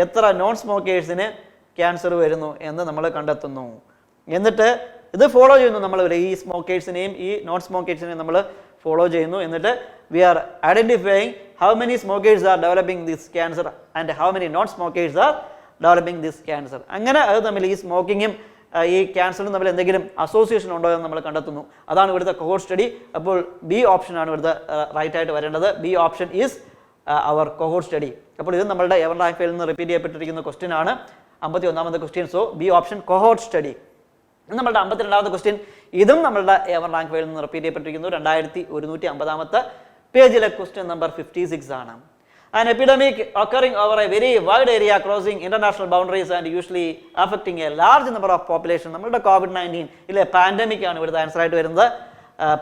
എത്ര നോൺ സ്മോക്കേഴ്സിന് ക്യാൻസർ വരുന്നു എന്ന് നമ്മൾ കണ്ടെത്തുന്നു. എന്നിട്ട് ഇത് ഫോളോ ചെയ്യുന്നു നമ്മൾ. ഈ സ്മോക്കേഴ്സിനെയും ഈ നോൺ സ്മോക്കേഴ്സിനെയും നമ്മൾ ഫോളോ ചെയ്യുന്നു. എന്നിട്ട് we are identifying how many smokers are developing this cancer and how many non smokers are developing this cancer. അങ്ങനെ അത് തമ്മിൽ ഈ സ്മോക്കിങ്ങും ഈ ക്യാൻസറും തമ്മിൽ എന്തെങ്കിലും അസോസിയേഷൻ ഉണ്ടോ എന്ന് നമ്മൾ കണ്ടെത്തുന്നു. അതാണ് ഇവിടുത്തെ കൊഹോർട്ട് സ്റ്റഡി. അപ്പോൾ ബി ഓപ്ഷനാണ് ഇവിടുത്തെ റൈറ്റ് ആയിട്ട് വരേണ്ടത്. B option is our cohort study. അപ്പോൾ ഇത് നമ്മളുടെ എവർ റാങ്ക് ഫെയിൽ നിന്ന് റിപ്പീറ്റ് ചെയ്യപ്പെട്ടിരിക്കുന്ന ക്വസ്റ്റ്യൻ ആണ്. 51ാമത്തെ question. So B option cohort study. നമ്മളുടെ 52ാമത്തെ ക്വസ്റ്റ്യൻ. ഇതും നമ്മളുടെ എവർ റാങ്ക് ഫെയിൽ നിന്ന് റിപ്പീറ്റ് ചെയ്യപ്പെട്ടിരിക്കുന്നു. 2150ാമത്തെ പേജിലെ ക്വസ്റ്റ്യൻ നമ്പർ 56 ആണ്. An epidemic occurring over a very wide area crossing international boundaries and usually affecting a large number of population. നമ്മളുടെ COVID-19 ഇല്ലേ, പാൻഡമിക് ആണ് ഇവിടുത്തെ ആൻസർ ആയിട്ട് വരുന്നത്.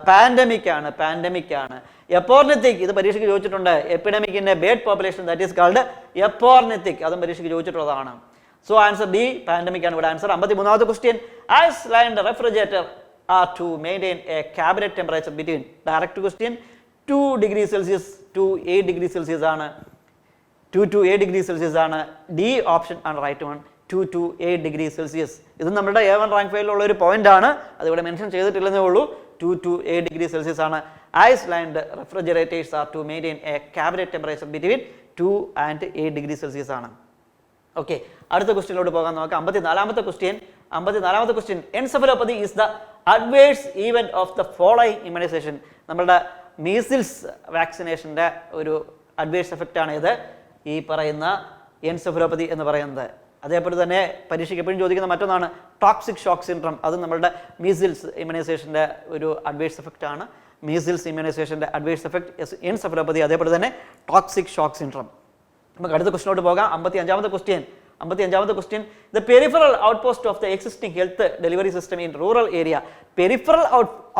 പാൻഡമിക് ആണ്. എപ്പോർനെത്തിക്, ഇത് പരീക്ഷയ്ക്ക് ചോദിച്ചിട്ടുണ്ട്. എപ്പിഡമിക്കിന്റെ bird population that is called epornithic. അതും പരീക്ഷയ്ക്ക് ചോദിച്ചിട്ടുള്ളതാണ്. സോ ആൻസർ ഡി, പാൻഡമിക് ആണ് ഇവിടെ ആൻസർ. 53ാമത്തെ question. Ice and refrigerator are to maintain a cabinet temperature between, direct question, 2 degrees Celsius to 8 degrees Celsius ആണ്. 2 to 8 degrees Celsius ആണ്. D option ആണ് right one. 2 to 8 degrees Celsius. ഇത് നമ്മുടെ A1 rank ഫെയിലുള്ള ഒരു point ആണ്. അതിവിടെ mention ചെയ്തിട്ടില്ലെന്നേ ഉള്ളൂ. 2 to 8 degrees Celsius ആണ്. Ice lined refrigerators are to maintain a cabinet temperature between 2 and 8 degrees Celsius ആണ്. ഓക്കെ, അടുത്ത ക്വസ്റ്റ്യനിലോട്ട് പോകാൻ നോക്കാം. 54ാമത്തെ question. Encephalopathy is the adverse event of the following immunisation. നമ്മുടെ മീസിൽസ് വാക്സിനേഷൻ്റെ ഒരു അഡ്വേഴ്സ് എഫക്റ്റ് ആണ് ഇത്, ഈ പറയുന്ന എൻസെഫലോപ്പതി എന്ന് പറയുന്നത്. അതേപോലെ തന്നെ പരീക്ഷയ്ക്ക് എപ്പോഴും ചോദിക്കുന്ന മറ്റൊന്നാണ് ടോക്സിക് ഷോക്ക് സിൻഡ്രം. അത് നമ്മളുടെ മീസിൽസ് ഇമ്മ്യൂണൈസേഷൻ്റെ ഒരു അഡ്വേഴ്സ് എഫക്റ്റ് ആണ്. മീസിൽസ് ഇമ്മ്യൂണൈസേഷൻ്റെ അഡ്വേഴ്സ് എഫക്റ്റ് എൻസെഫലോപ്പതി, അതേപോലെ തന്നെ ടോക്സിക് ഷോക്ക് സിൻഡ്രം. നമുക്ക് അടുത്ത ക്വസ്റ്റിനോട്ട് പോകാം. 55ാമത്തെ question. The peripheral outpost of the existing health delivery system in rural area. Peripheral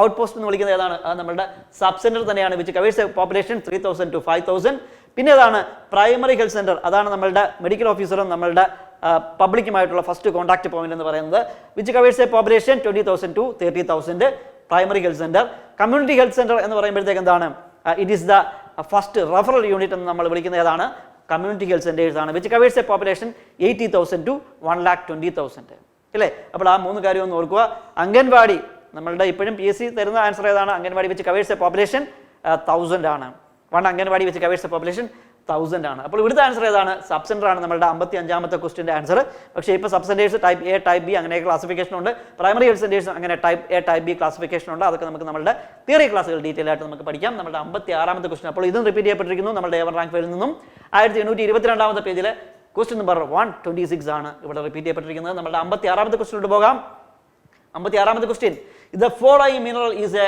outpost എന്ന് വിളിക്കുന്നത് ഏതാണ്? അത് നമ്മുടെ സബ് സെന്റർ തന്നെയാണ്. Which covers a population 3000 to 5000. പിന്നെ ഏതാണ്? Primary health centre. അതാണ് നമ്മളുടെ മെഡിക്കൽ ഓഫീസറും നമ്മളുടെ പബ്ലിക്കുമായിട്ടുള്ള ഫസ്റ്റ് കോൺടാക്ട് പോയിന്റ് എന്ന് പറയുന്നത്. Which covers a population 20,000 to 30,000. Primary health centre. Community health centre എന്ന് പറയുമ്പോഴത്തേക്ക് എന്താണ്? It is the first referral unit എന്ന് നമ്മൾ വിളിക്കുന്നത് ഏതാണ്? കമ്മ്യൂണിറ്റി ഹെൽത്ത് സെന്റേഴ്സ് ആണ്. Which covers a population 80,000 to 1,20,000. അല്ലേ? അപ്പോൾ ആ 3 കാര്യം ഒന്ന് ഓർക്കുക. അംഗൻവാടി നമ്മളുടെ ഇപ്പോഴും PSC തരുന്ന ആൻസർ ഏതാണ്? അംഗൻവാടി വെച്ച് കവേഴ്സ് എ പോപ്പുലേഷൻ 1000 ആണ്. 1 അംഗൻവാടി വെച്ച് കവേഴ്സ് എ പോപ്പുലേഷൻ 1000 ആണ്. അപ്പോൾ ഇവിടുത്തെ ആൻസർ ഏതാണ്? സബ് സെന്റർ ആണ് നമ്മളുടെ 55ാമത്തെ ക്വസ്റ്റിന്റെ ആൻസർ. പക്ഷേ ഇപ്പോൾ sub centres type A, type B അങ്ങനെ ക്ലാസിഫിക്കേഷൻ ഉണ്ട്. പ്രൈമറി ഹെൽത്ത് സെന്റേഴ്സ് അങ്ങനെ type A, type B classification ഉണ്ട്. അതൊക്കെ നമുക്ക് നമ്മുടെ തിയറി ക്ലാസ്സുകൾ ഡീറ്റെയിൽ ആയിട്ട് നമുക്ക് പഠിക്കാം. നമ്മുടെ 56ാമത്തെ ക്വസ്റ്റൻ. അപ്പോൾ ഇതും റിപ്പീറ്റ് ചെയ്യപ്പെട്ടിരിക്കുന്നു നമ്മുടെ A1 റാങ്ക് ഫെയിലിൽ നിന്നും. 1822ാമത്തെ പേജിലെ ക്വസ്റ്റ്യൻ നമ്പർ 126 ആണ് ഇവിടെ റിപ്പീറ്റ് ചെയ്യപ്പെട്ടിരിക്കുന്നത്. നമ്മുടെ 56ാമത്തെ ക്വസ്റ്റ്യനിലോട്ട് പോകാം. 56ാമത്തെ question. The following mineral is a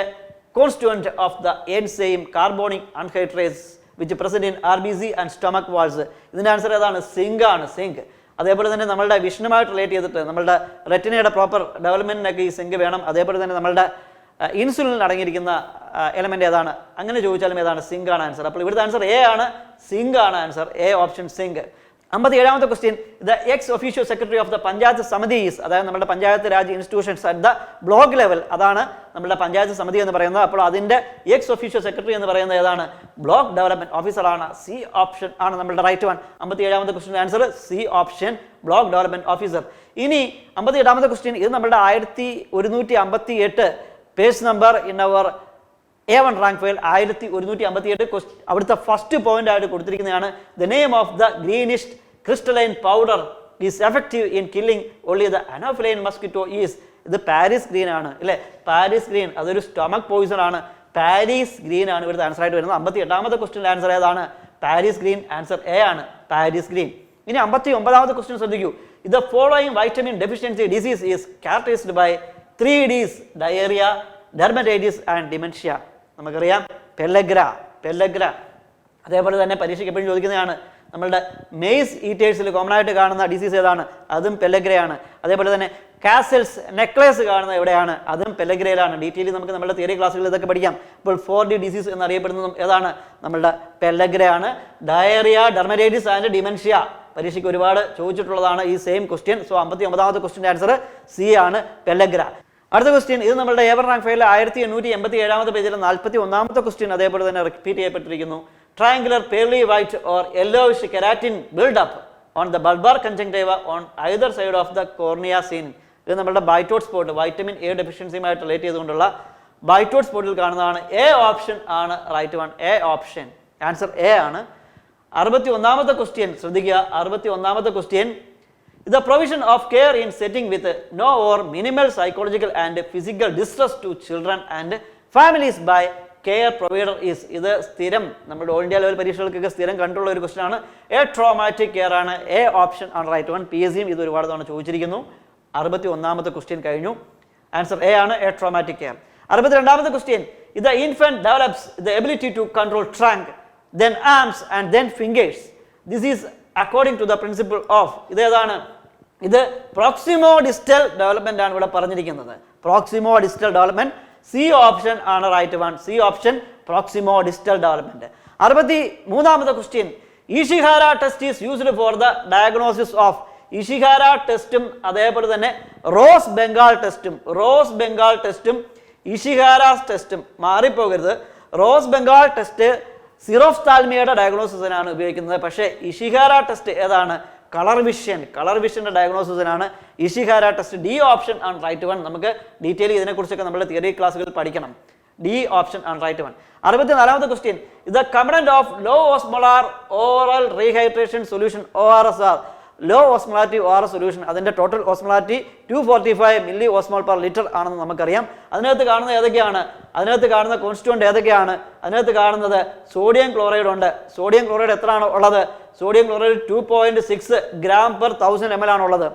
constituent of the enzyme carbonic anhydrase which present in RBC and stomach walls. ഇതിന്റെ ആൻസർ ഏതാണ്? സിങ്ക് ആണ്. സിങ്ക്. അതേപോലെ തന്നെ നമ്മളുടെ വിഷനുമായിട്ട് റിലേറ്റ് ചെയ്തിട്ട് നമ്മളുടെ റെറ്റിനയുടെ പ്രോപ്പർ ഡെവലപ്മെന്റിനൊക്കെ ഈ സിങ്ക് വേണം. അതേപോലെ തന്നെ നമ്മളുടെ ഇൻസുലിനിൽ അടങ്ങിയിരിക്കുന്ന എലമെന്റ് ഏതാണ്? അങ്ങനെ ചോദിച്ചാലും ഏതാണ്? സിങ്ക് ആണ് ആൻസർ. അപ്പോൾ ഇവിടുത്തെ ആൻസർ എ ആണ്. സിങ്ക് ആണ് ആൻസർ. A option zinc. 57ാമത്തെ question. The ex official secretary of the panchayat സമിതിസ്, അതായത് നമ്മുടെ panchayat raj institutions at the block level, അതാണ് നമ്മുടെ പഞ്ചായത്ത് സമിതി എന്ന് പറയുന്നത്. അപ്പോൾ അതിന്റെ എക്സ് ഒഫീഷ്യൽ സെക്രട്ടറി എന്ന് പറയുന്നത് ഏതാണ്? ബ്ലോക്ക് ഡെവലപ്മെന്റ് ഓഫീസർ ആണ്. സി ഓപ്ഷൻ ആണ് നമ്മുടെ റൈറ്റ് വൺ. 57ാമത്തെ question answer C option, block development officer. ഇനി 58ാമത്തെ ക്വസ്റ്റ്യൻ. ഇത് നമ്മുടെ 1158 page number in our A1 rank file 1158. അവിടുത്തെ ഫസ്റ്റ് പോയിന്റ് ആയിട്ട് കൊടുത്തിരിക്കുന്നതാണ് the name of the greenish crystalline powder is effective in killing only the anopheline mosquito is. ഇത് Paris green ആണ് അല്ലേ? പാരീസ് ഗ്രീൻ അതൊരു സ്റ്റൊമക് പോയിസൺ ആണ്. Paris green ആണ് ഇവിടുത്തെ ആൻസർ ആയിട്ട് വരുന്നത്. 58ാമത്തെ ക്വസ്റ്റ്യൻ്റെ ആൻസർ ഏതാണ്? Paris green. ആൻസർ എ ആണ്, പാരീസ് ഗ്രീൻ. ഇനി 59ാമത്തെ ക്വസ്റ്റ്യൻ ശ്രദ്ധിക്കൂ. The following vitamin deficiency disease is characterised by 3 Ds: diarrhoea, dermatitis and dementia. നമുക്കറിയാം പെല്ലഗ്ര. അതേപോലെ തന്നെ പരീക്ഷയ്ക്ക് എപ്പോഴും ചോദിക്കുന്നതാണ്, നമ്മളുടെ മെയ്സ് ഈറ്റേഴ്സിൽ കോമൺ ആയിട്ട് കാണുന്ന ഡിസീസ് ഏതാണ്? അതും പെല്ലഗ്രയാണ്. അതേപോലെ തന്നെ കാസൽസ് നെക്ലേസ് കാണുന്നത് എവിടെയാണ്? അതും പെല്ലഗ്രയിലാണ്. ഡീറ്റെയിൽ നമുക്ക് നമ്മുടെ തിയറി ക്ലാസ്സുകളിൽ ഇതൊക്കെ പഠിക്കാം. ഇപ്പോൾ 4D ഡിസീസ് എന്നറിയപ്പെടുന്നതും ഏതാണ്? നമ്മളുടെ പെല്ലഗ്രയാണ്. ഡയറിയ, ഡെർമറ്റൈറ്റിസ് ആൻഡ് ഡിമെൻഷ്യ പരീക്ഷയ്ക്ക് ഒരുപാട് ചോദിച്ചിട്ടുള്ളതാണ് ഈ സെയിം ക്വസ്റ്റ്യൻ. സോ 59ാമത്തെ ക്വസ്റ്റ്യൻ്റെ ആൻസർ സി ആണ്, പെല്ലഗ്ര. അടുത്ത ക്വസ്റ്റ്യൻ, ഇത് നമ്മുടെ ഏവർ റാങ്ക് ഫയലിൽ 1887 പേജിലെ 41ാമത്തെ ക്വസ്റ്റ്യൻ അതേപോലെ തന്നെ റിപ്പീറ്റ് ചെയ്യപ്പെട്ടിരിക്കുന്നു. Triangular pearly white or yellowish keratin build up on the bulbar conjunctiva on either side of the cornea seen. ഇത് നമ്മുടെ ബൈറ്റോട്ട് സ്പോട്ട്, വൈറ്റമിൻ എ ഡെഫിഷ്യൻസിയുമായിട്ട് റിലേറ്റ് ചെയ്തുകൊണ്ടുള്ള ബൈറ്റോട്ട് സ്പോട്ടിൽ കാണുന്നതാണ്. എ ഓപ്ഷൻ ആണ് right one. A option, answer A ആണ്. 61ാമത്തെ question ശ്രദ്ധിക്കുക. 61ാമത്തെ question, the provision of care in setting with no or minimal psychological and physical distress to children and families by care provider is. ഇത് സ്ഥിരം നമ്മുടെ all India level പരീക്ഷകൾക്കൊക്കെ സ്ഥിരം കണ്ടുള്ള ഒരു ക്വസ്റ്റൻ ആണ്. എ ട്രോമാറ്റിക് കെയർ ആണ്. എ ഓപ്ഷൻ ആണ് right one. PSCയും ഇത് ഒരുപാട് തവണ ചോദിച്ചിരിക്കുന്നു. 61ാമത്തെ ക്വസ്റ്റ്യൻ കഴിഞ്ഞു. ആൻസർ എ ആണ്, എ ട്രോമാറ്റിക് കെയർ. 62ാമത്തെ ക്വസ്റ്റ്യൻ, ഇത് infant develops the ability to control trunk then arms and then fingers. This is according to the principle of. ഇത് ഏതാണ്? ഇത് പ്രോക്സിമോ ഡിസ്റ്റൽ ഡെവലപ്മെന്റ് ആണ് ഇവിടെ പറഞ്ഞിരിക്കുന്നത്. Proximodistal development. C option ആണ് right one. C option, proximodistal development. 63ാമത്തെ question, Ishihara test is used for the diagnosis of. Ishihara ടെസ്റ്റും അതേപോലെ തന്നെ റോസ് ബംഗാൾ ടെസ്റ്റും ഇഷിഹാര ടെസ്റ്റും മാറിപ്പോകരുത്. റോസ് ബംഗാൾ ടെസ്റ്റ് സിറോഫ്താൽമിയയുടെ ഡയഗ്നോസിസിനാണ് ഉപയോഗിക്കുന്നത്. പക്ഷേ ഇഷിഹാര ടെസ്റ്റ് ഏതാണ്? കളർ വിഷന്റെ ഡയഗ്നോസിസിനാണ് ഇഷിഹാര ടെസ്റ്റ്. ഡി ഓപ്ഷൻ ആണ് റൈറ്റ് വൺ. നമുക്ക് ഡീറ്റെയിൽ ഇതിനെക്കുറിച്ചൊക്കെ നമ്മുടെ തിയറി ക്ലാസ്സുകളിൽ പഠിക്കണം. ഡി ഓപ്ഷൻ ആണ് റൈറ്റ് വൺ. 64ാമത്തെ ക്വസ്റ്റ്യൻ, ഇത് component of low osmolar oral rehydration solution ORSR. Low osmolarity ORS solution, അതിന്റെ total osmolarity 245 milli osmol per litre ആണെന്ന് നമുക്കറിയാം. അതിനകത്ത് കാണുന്നത് ഏതൊക്കെയാണ്? അതിനകത്ത് കാണുന്ന കോൺസ്റ്റുവന്റ് ഏതൊക്കെയാണ്? അതിനകത്ത് കാണുന്നത് സോഡിയം ക്ലോറൈഡ് ഉണ്ട്. സോഡിയം ക്ലോറൈഡ് എത്രയാണ് ഉള്ളത്? Sodium chloride 2.6 gram per 1000 ml ആണുള്ളത്.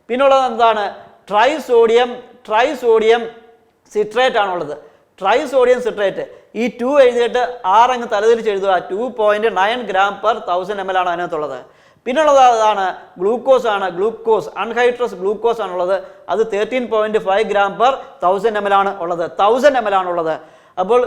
പിന്നുള്ളത് എന്താണ്? ട്രൈസോഡിയം സിട്രേറ്റ് ആണുള്ളത്. Trisodium citrate. ഈ 2 എഴുതിയിട്ട് 6 അങ്ങ് തലതിരിച്ച് എഴുതുക. 2.9 ഗ്രാം പെർ 1000 ml ആണ് അതിനകത്തുള്ളത്. പിന്നുള്ളത് അതാണ് ഗ്ലൂക്കോസ് ആണ്. അൺഹൈഡ്രസ് ഗ്ലൂക്കോസ് ആണുള്ളത്. അത് 13.5 ഗ്രാം പെർ 1000 ml ആണ് ഉള്ളത്. 1000 ml ആണുള്ളത്. അപ്പോൾ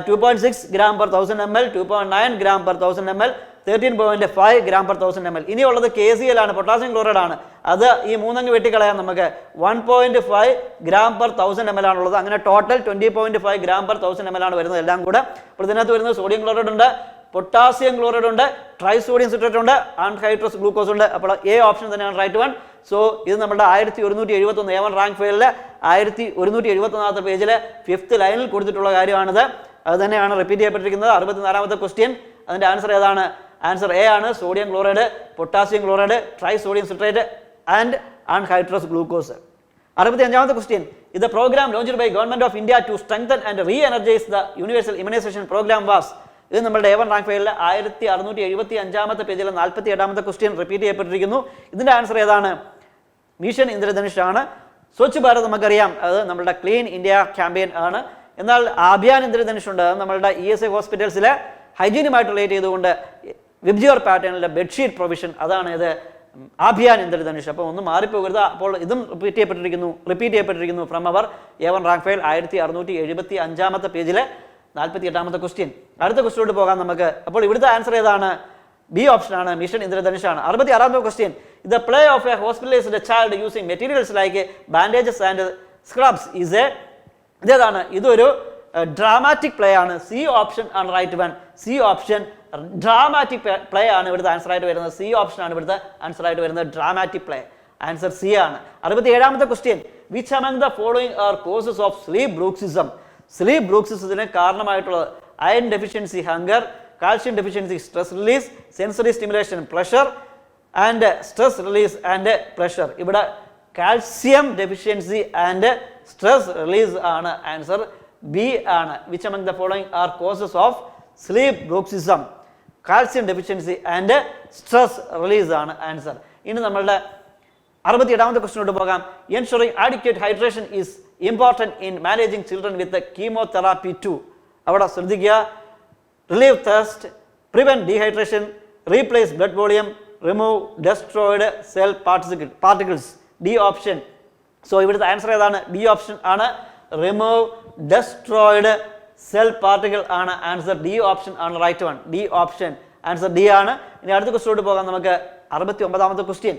2.6 gram per 1000 ml, 2.9 gram per 1000 ml, 13.5 gram per 1000 ml. ഇനിയുള്ളത് KCl ആണ്, പൊട്ടാസ്യം ക്ലോറൈഡ് ആണ്. അത് ഈ മൂന്നങ്ങ് വെട്ടിക്കളയാം നമുക്ക്. 1.5 ഗ്രാം പെർ 1000 ml ആണുള്ളത്. അങ്ങനെ ടോട്ടൽ 20.5 ഗ്രാം പെർ 1000 ml ആണ് വരുന്നത് എല്ലാം കൂടെ. അപ്പോൾ ഇതിനകത്ത് വരുന്നത് സോഡിയം ക്ലോറൈഡ് ഉണ്ട്, പൊട്ടാസ്യം ക്ലോറൈഡ് ഉണ്ട്, ട്രൈസോഡിയം സിട്രേറ്റ് ഉണ്ട്, അൺഹൈഡ്രസ് ഗ്ലൂക്കോസ് ഉണ്ട്. അപ്പോൾ എ ഓപ്ഷൻ തന്നെയാണ് റൈറ്റ് വൺ. സോ ഇത് നമ്മുടെ 1171 A1 റാങ്ക് ഫയലിലെ 1171ാമത്തെ പേജിലെ 5th ലൈനിൽ കൊടുത്തിട്ടുള്ള കാര്യമാണിത്. അത് തന്നെയാണ് റിപ്പീറ്റ് ചെയ്യപ്പെട്ടിരിക്കുന്നത്. 64ാമത്തെ ക്വസ്റ്റ്യൻ, അതിൻ്റെ ആൻസർ ഏതാണ്? ആൻസർ എ ആണ്. Sodium chloride, potassium chloride, trisodium citrate and anhydrous glucose. 65ാമത്തെ ക്വസ്റ്റ്യൻ, ഇത് programme launched by government of India to strengthen and re energise the universal immunisation programme was. ഇത് നമ്മുടെ A1 rank ഫയലിലെ 1675ാമത്തെ പേജിലെ 48ാമത്തെ question repeat ചെയ്യപ്പെട്ടിരിക്കുന്നു. ഇതിൻ്റെ ആൻസർ ഏതാണ്? മിഷൻ ഇന്ദ്രധനുഷ് ആണ്. സ്വച്ഛ് ഭാരത് നമുക്കറിയാം, അത് നമ്മുടെ ക്ലീൻ ഇന്ത്യ ക്യാമ്പയിൻ ആണ്. എന്നാൽ അഭിയാൻ ഇന്ദ്രധനുഷ് ഉണ്ട്. അത് നമ്മളുടെ ESI ഹോസ്പിറ്റൽസിലെ ഹൈജീനുമായിട്ട് റിലേറ്റ് ചെയ്തുകൊണ്ട് വിബ്ജിയോർ പാറ്റേണിലെ ബെഡ്ഷീറ്റ് പ്രൊവിഷൻ, അതാണ് ഇത് അഭിയാൻ ഇന്ദ്രധനുഷ്. അപ്പോൾ ഒന്നും മാറിപ്പോകരുത്. അപ്പോൾ ഇതും റിപ്പീറ്റ് ചെയ്യപ്പെട്ടിരിക്കുന്നു from our A1 rank file 1675ാമത്തെ പേജിലെ 48ാമത്തെ ക്വസ്റ്റ്യൻ. അടുത്ത ക്വസ്റ്റ്യനോട് പോകാം നമുക്ക്. അപ്പോൾ ഇവിടുത്തെ ആൻസർ ഏതാണ്? ബി ഓപ്ഷൻ ആണ്, മിഷൻ ഇന്ദ്രധനുഷ് ആണ്. 66ാമത്തെ question, the play of a hospitalised child using materials like bandages and scrubs is a. ഇതേതാണ്? ഇതൊരു ഡ്രാമാറ്റിക് പ്ലേ ആണ്. സി ഓപ്ഷൻ ആണ് right one. C option, dramatic play ആണ് ഇവിടുത്തെ ആൻസർ ആയിട്ട് വരുന്നത്. സി ഓപ്ഷൻ ആണ് ഇവിടുത്തെ ആൻസർ ആയിട്ട് വരുന്നത്, ഡ്രാമാറ്റിക് പ്ലേ. ആൻസർ സി ആണ്. 67ാമത്തെ question, which among the following are causes of sleep bruxism. Sleep ബ്രൂക്സിസത്തിന് കാരണമായിട്ടുള്ളത് iron deficiency hunger, calcium deficiency stress release, sensory stimulation pleasure and stress release and pleasure. ഇവിടെ calcium deficiency and stress release ആണ് answer. B ആണ്. Which among the following are causes of sleep bruxism? Calcium deficiency and stress release ആണ് answer. ഇനി നമ്മളുടെ 67ാമത്തെ ക്വസ്റ്റ്യനോട്ട് പോകാം. Ensuring adequate hydration is important in managing children with the chemotherapy too. അവിടെ ശ്രദ്ധിക്കുക, relieve thirst, prevent dehydration, replace blood volume, remove destroyed cell particles. D option. So ഇവിടുത്തെ answer ഏതാണ്? D ഓപ്ഷൻ ആണ്. റിമൂവ് destroyed cell particle ആണ് answer. D option ആണ് right one. D option answer D ആണ്. ഇനി അടുത്ത ക്വസ്റ്റ്യനോട് പോകാം നമുക്ക്. 69ാമത്തെ question.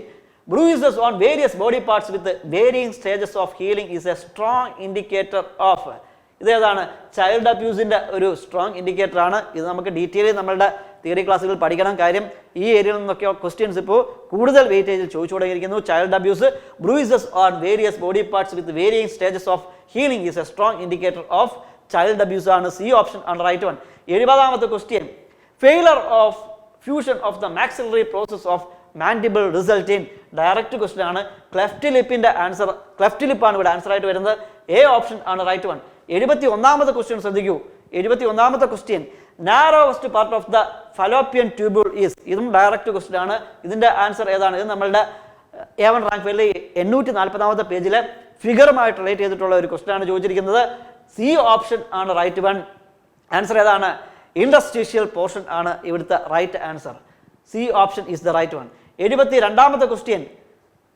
Bruises on various body parts with varying stages of healing is a strong indicator of. ഇതേതാണ്? ചൈൽഡ് അബ്യൂസിൻ്റെ ഒരു സ്ട്രോങ് ഇൻഡിക്കേറ്റർ ആണ്. ഇത് നമുക്ക് ഡീറ്റെയിൽ നമ്മളുടെ തിയറി ക്ലാസ്സുകൾ പഠിക്കണം. കാര്യം ഈ ഏരിയയിൽ നിന്നൊക്കെ ക്വസ്റ്റ്യൻസ് ഇപ്പോൾ കൂടുതൽ വെയിറ്റേജിൽ ചോദിച്ചു തുടങ്ങിയിരിക്കുന്നു. Child abuse, bruises on various body parts with varying stages of healing is a strong indicator of child abuse ആണ്. സി ഓപ്ഷൻ ആണ് റൈറ്റ് വൺ. 70ാമത്തെ question. Failure of fusion of the maxillary process of mandible result in. Direct question ആണ്. Cleft ലിപ്പിന്റെ answer, cleft ലിപ്പാണ് ഇവിടെ answer ആയിട്ട് വരുന്നത്. A option ആണ് റൈറ്റ് വൺ. 71ാമത്തെ ക്വസ്റ്റ്യൻ ശ്രദ്ധിക്കൂ. 71ാമത്തെ question. Narrowest part of the fallopian tubule is. ഇതും ഡയറക്റ്റ് ക്വസ്റ്റ്യൻ ആണ്. ഇതിന്റെ ആൻസർ ഏതാണ്? ഇത് നമ്മളുടെ A1 റാങ്ക് ഫയലിലെ 840ാമത്തെ പേജിലെ ഫിഗറുമായിട്ട് റിലേറ്റ് ചെയ്തിട്ടുള്ള ഒരു ക്വസ്റ്റ്യൻ ആണ് ചോദിച്ചിരിക്കുന്നത്. സി ഓപ്ഷൻ ആണ് റൈറ്റ് വൺ. ആൻസർ ഏതാണ്? ഇൻഡസ്ട്രീഷ്യൽ പോർഷൻ ആണ് ഇവിടുത്തെ right answer. C option is the right one. 72ാമത്തെ ക്വസ്റ്റ്യൻ.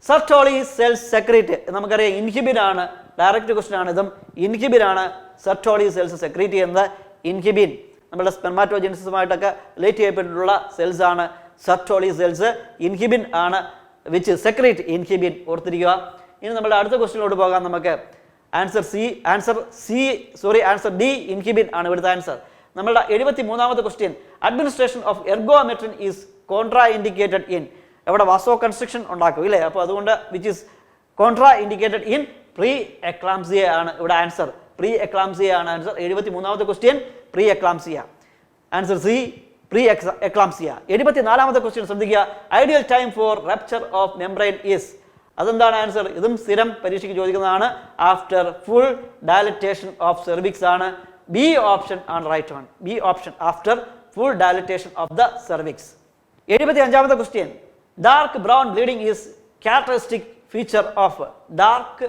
Sertoli cells secrete. നമുക്കറിയാം ഇൻഹിബിൻ ആണ്. ഡയറക്റ്റ് ക്വസ്റ്റ്യൻ ആണ്. ഇതും ഇൻഹിബിൻ ആണ് സർട്ടോളി സെൽസ് സെക്രീറ്റ് ചെയ്യുന്നത്. ഇൻഹിബിൻ നമ്മുടെ സ്പെർമാറ്റോജെനിസിസുമായിട്ടൊക്കെ റിലേറ്റ് ചെയ്യപ്പെട്ടിട്ടുള്ള സെൽസ് ആണ് സർട്ടോളി സെൽസ്. ഇൻഹിബിൻ ആണ് വിച്ച് സെക്രീറ്റ് ഇൻഹിബിൻ. ഓർത്തിരിക്കുക. ഇനി നമ്മുടെ അടുത്ത ക്വസ്റ്റ്യനിലോട്ട് പോകാം നമുക്ക്. ആൻസർ ഡി ഇൻഹിബിൻ ആണ് ഇവിടുത്തെ ആൻസർ. നമ്മളുടെ 73ാമത്തെ question. Administration of ergometrine is contra indicated in. എവിടെ? വാസോ കൺസ്ട്രക്ഷൻ ഉണ്ടാക്കും ഇല്ലേ? അപ്പോൾ അതുകൊണ്ട് which is contra indicated in pre eclampsia ആണ് ഇവിടെ ആൻസർ. പ്രീ എക്ലാംസിയ ആണ് ആൻസർ. 73ാമത്തെ question pre eclampsia. Answer C pre eclampsia. 74ാമത്തെ ക്വസ്റ്റ്യൻ ശ്രദ്ധിക്കുക. Ideal time for rupture of membrane is. അതെന്താണ് ആൻസർ? ഇതും സ്ഥിരം പരീക്ഷയ്ക്ക് ചോദിക്കുന്നതാണ്. After full dilatation of cervix ആണ്. ബി ഓപ്ഷൻ ആണ് right one. B option after full dilatation of the cervix. 75ാമത്തെ question. Dark brown bleeding is characteristic feature of. Dark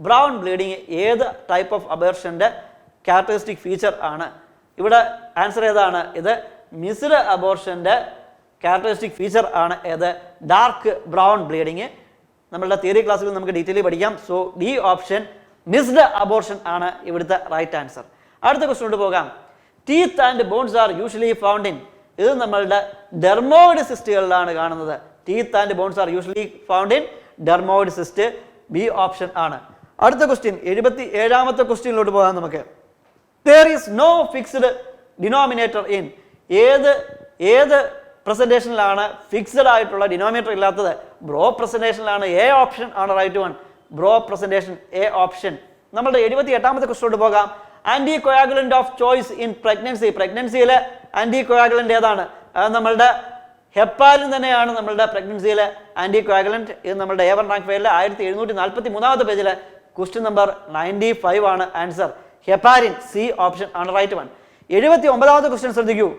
brown bleeding ഏത് type of അബോർഷൻ്റെ characteristic feature ആണ്? ഇവിടെ answer ഏതാണ്? ഇത് missed അബോർഷൻ്റെ characteristic feature ആണ് ഏത്? Dark brown bleeding. നമ്മളുടെ തിയറി ക്ലാസ്സിൽ നമുക്ക് ഡീറ്റെയിൽ പഠിക്കാം. So D option missed abortion ആണ് ഇവിടുത്തെ റൈറ്റ് ആൻസർ. അടുത്ത ക്വസ്റ്റ്യനോട് പോകാം. Teeth and bones are usually found in. ഇത് നമ്മളുടെ ഡെർമോയിഡ് സിസ്റ്റുകളിലാണ് കാണുന്നത്. Teeth and bones are usually found in dermoid cyst. B option ആണ്. അടുത്ത ക്വസ്റ്റ്യൻ 77ാമത്തെ ക്വസ്റ്റ്യനിലോട്ട് പോകാം നമുക്ക്. There is no fixed denominator in. ഏത് പ്രസന്റേഷനിലാണ് ഫിക്സഡ് ആയിട്ടുള്ള ഡിനോമിനേറ്റർ ഇല്ലാത്തത്? ബ്രോ പ്രസന്റേഷനിലാണ്. എ ഓപ്ഷൻ ആണ് right one. Brow presentation A option. നമ്മളുടെ 78ാമത്തെ ക്വസ്റ്റ്യനോട്ട് പോകാം. Anti coagulant of choice in pregnancy. പ്രഗ്നൻസിയിലെ ആന്റി കൊയാഗുലന്റ് ഏതാണ്? നമ്മളുടെ ഹെപ്പാലിൻ തന്നെയാണ് നമ്മളുടെ പ്രഗ്നൻസിയിലെ ആന്റി കൊയാഗുലന്റ്. ഇത് നമ്മളുടെ A1 റാങ്ക് ഫയലിലെ 1743ാമത്തെ പേജിലെ ക്വസ്റ്റ്യൻ നമ്പർ 95 ആണ് ആൻസർ. ഹെപ്പാരിൻ. സി ഓപ്ഷൻ ആണ് റൈറ്റ് വൺ. 79ാമത്തെ ക്വസ്റ്റ്യൻ ശ്രദ്ധിക്കൂ.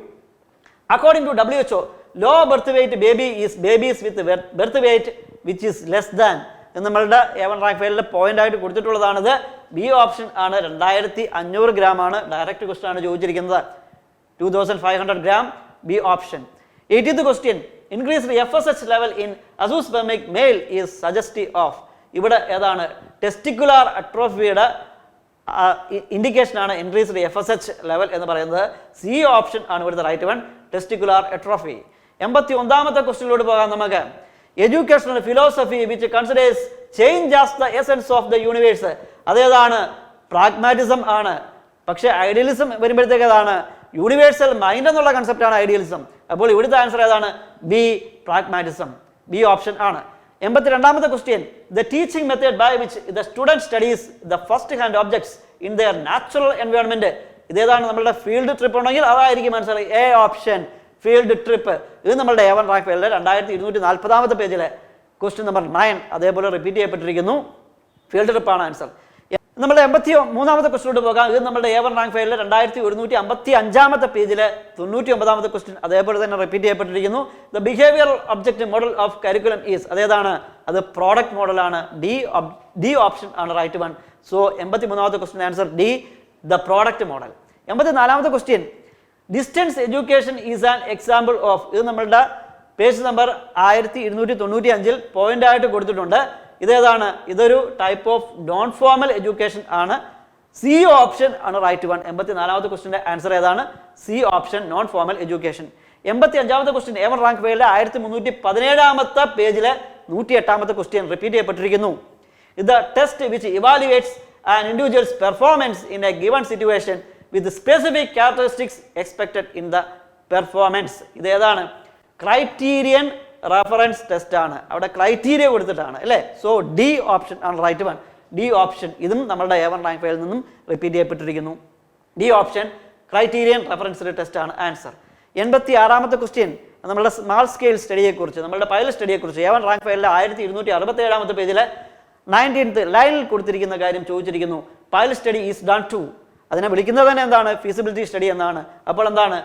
According to WHO, low birth weight baby is babies with birth weight which is less than. നമ്മളുടെ A1 റാങ്ക് ഫയലിലെ പോയിന്റ് ആയിട്ട് കൊടുത്തിട്ടുള്ളതാണിത്. ബി ഓപ്ഷൻ ആണ്. 2500 ഗ്രാം ആണ്. Direct question ആണ് ചോദിച്ചിരിക്കുന്നത്. 2500 gram. B option. 80th question. Increased FSH level in azoospermic male is suggestive of. ഇവിടെ ഏതാണ്? Testicular അട്രോഫിയുടെ ഇൻഡിക്കേഷൻ ആണ് ഇൻക്രീസ്ഡ് FSH ലെവൽ എന്ന് പറയുന്നത്. സി ഓപ്ഷൻ ആണ് ഇവിടുത്തെ റൈറ്റ് വൺ. Testicular atrophy. 81ാമത്തെ ക്വസ്റ്റ്യനിലോട്ട് പോകാം നമുക്ക്. Educational philosophy which considers change as the essence of the universe. അതേതാണ്? പ്രാഗ്മാറ്റിസം ആണ്. പക്ഷേ ഐഡിയലിസം വരുമ്പോഴത്തേക്ക് ഏതാണ്? യൂണിവേഴ്സൽ മൈൻഡ് എന്നുള്ള കൺസെപ്റ്റ് ആണ് ഐഡിയലിസം. അപ്പോൾ ഇവിടുത്തെ ആൻസർ ഏതാണ്? B pragmatism. ബി ഓപ്ഷൻ ആണ്. 82ാമത്തെ question. The teaching method by which the student studies the first hand objects in their natural environment. ഇതേതാണ്? നമ്മളുടെ ഫീൽഡ് ട്രിപ്പ് ഉണ്ടെങ്കിൽ അതായിരിക്കും answer. A option field trip. ഇത് നമ്മളുടെ A1 റാങ്ക് ഫയലിലെ 2240ാമത്തെ പേജിലെ ക്വസ്റ്റ്യൻ നമ്പർ 9 അതേപോലെ റിപ്പീറ്റ് ചെയ്യപ്പെട്ടിരിക്കുന്നു. ഫീൽഡ് ട്രിപ്പ് ആണ് ആൻസർ. നമ്മുടെ 83ാമത്തെ ക്വസ്റ്റ്യനോട്ട് പോകാം. ഇത് നമ്മുടെ A1 റാങ്ക് ഫയലിലെ 2155ാമത്തെ പേജിലെ 99ാമത്തെ ക്വസ്റ്റ്യൻ അതേപോലെ തന്നെ റിപ്പീറ്റ് ചെയ്യപ്പെട്ടിരിക്കുന്നു. The behavioural object model of curriculum is. അതേതാണ്? അത് പ്രോഡക്റ്റ് മോഡലാണ്. ഡി ഓപ്ഷൻ ആണ് റൈറ്റ് വൺ. സോ 83ാമത്തെ question answer D, the product model. 84ാമത്തെ question. Distance education is an example of, ഇത് നമ്മളുടെ പേജ് നമ്പർ 1295 പോയിന്റ് ആയിട്ട് കൊടുത്തിട്ടുണ്ട്. ഇതേതാണ്? ഇതൊരു type of non formal education ആണ്. സി ഓപ്ഷൻ ആണ് റൈറ്റ് വൺ. 84ാമത്തെ ക്വസ്റ്റിന്റെ ആൻസർ ഏതാണ്? C option, non formal education. 85ാമത്തെ ക്വസ്റ്റ്യൻ A1 റാങ്ക് ഫയലിലെ 1317ാമത്തെ പേജിലെ 108ാമത്തെ ക്വസ്റ്റ്യൻ റിപ്പീറ്റ് ചെയ്യപ്പെട്ടിരിക്കുന്നു. ഇത് test which evaluates an individual's performance in a given situation with specific characteristics expected in the performance. ഇത് ഏതാണ്? ക്രൈറ്റീരിയൻ റെഫറൻസ് ടെസ്റ്റ് ആണ്. അവിടെ ക്രൈറ്റീരിയ കൊടുത്തിട്ടാണ് അല്ലേ. സോ ഡി ഓപ്ഷൻ ആണ് റൈറ്റ് വൺ. ഡി ഓപ്ഷൻ, ഇതും നമ്മുടെ A1 റാങ്ക് ഫയലിൽ നിന്നും റിപ്പീറ്റ് ചെയ്യപ്പെട്ടിരിക്കുന്നു. D option criterion reference test ആണ് ആൻസർ. 86ാമത്തെ ക്വസ്റ്റ്യൻ നമ്മുടെ സ്മാൾ സ്കെയിൽ സ്റ്റഡിയെക്കുറിച്ച്, നമ്മുടെ പൈലറ്റ് സ്റ്റഡിയെക്കുറിച്ച് A1 റാങ്ക് ഫയലിലെ 1267ാമത്തെ പേജിലെ 19th ലൈനിൽ കൊടുത്തിരിക്കുന്ന കാര്യം ചോദിച്ചിരിക്കുന്നു. Pilot study is done to, അതിനെ വിളിക്കുന്നത് തന്നെ എന്താണ്? ഫീസിബിലിറ്റി സ്റ്റഡി എന്നാണ്. അപ്പോൾ എന്താണ്,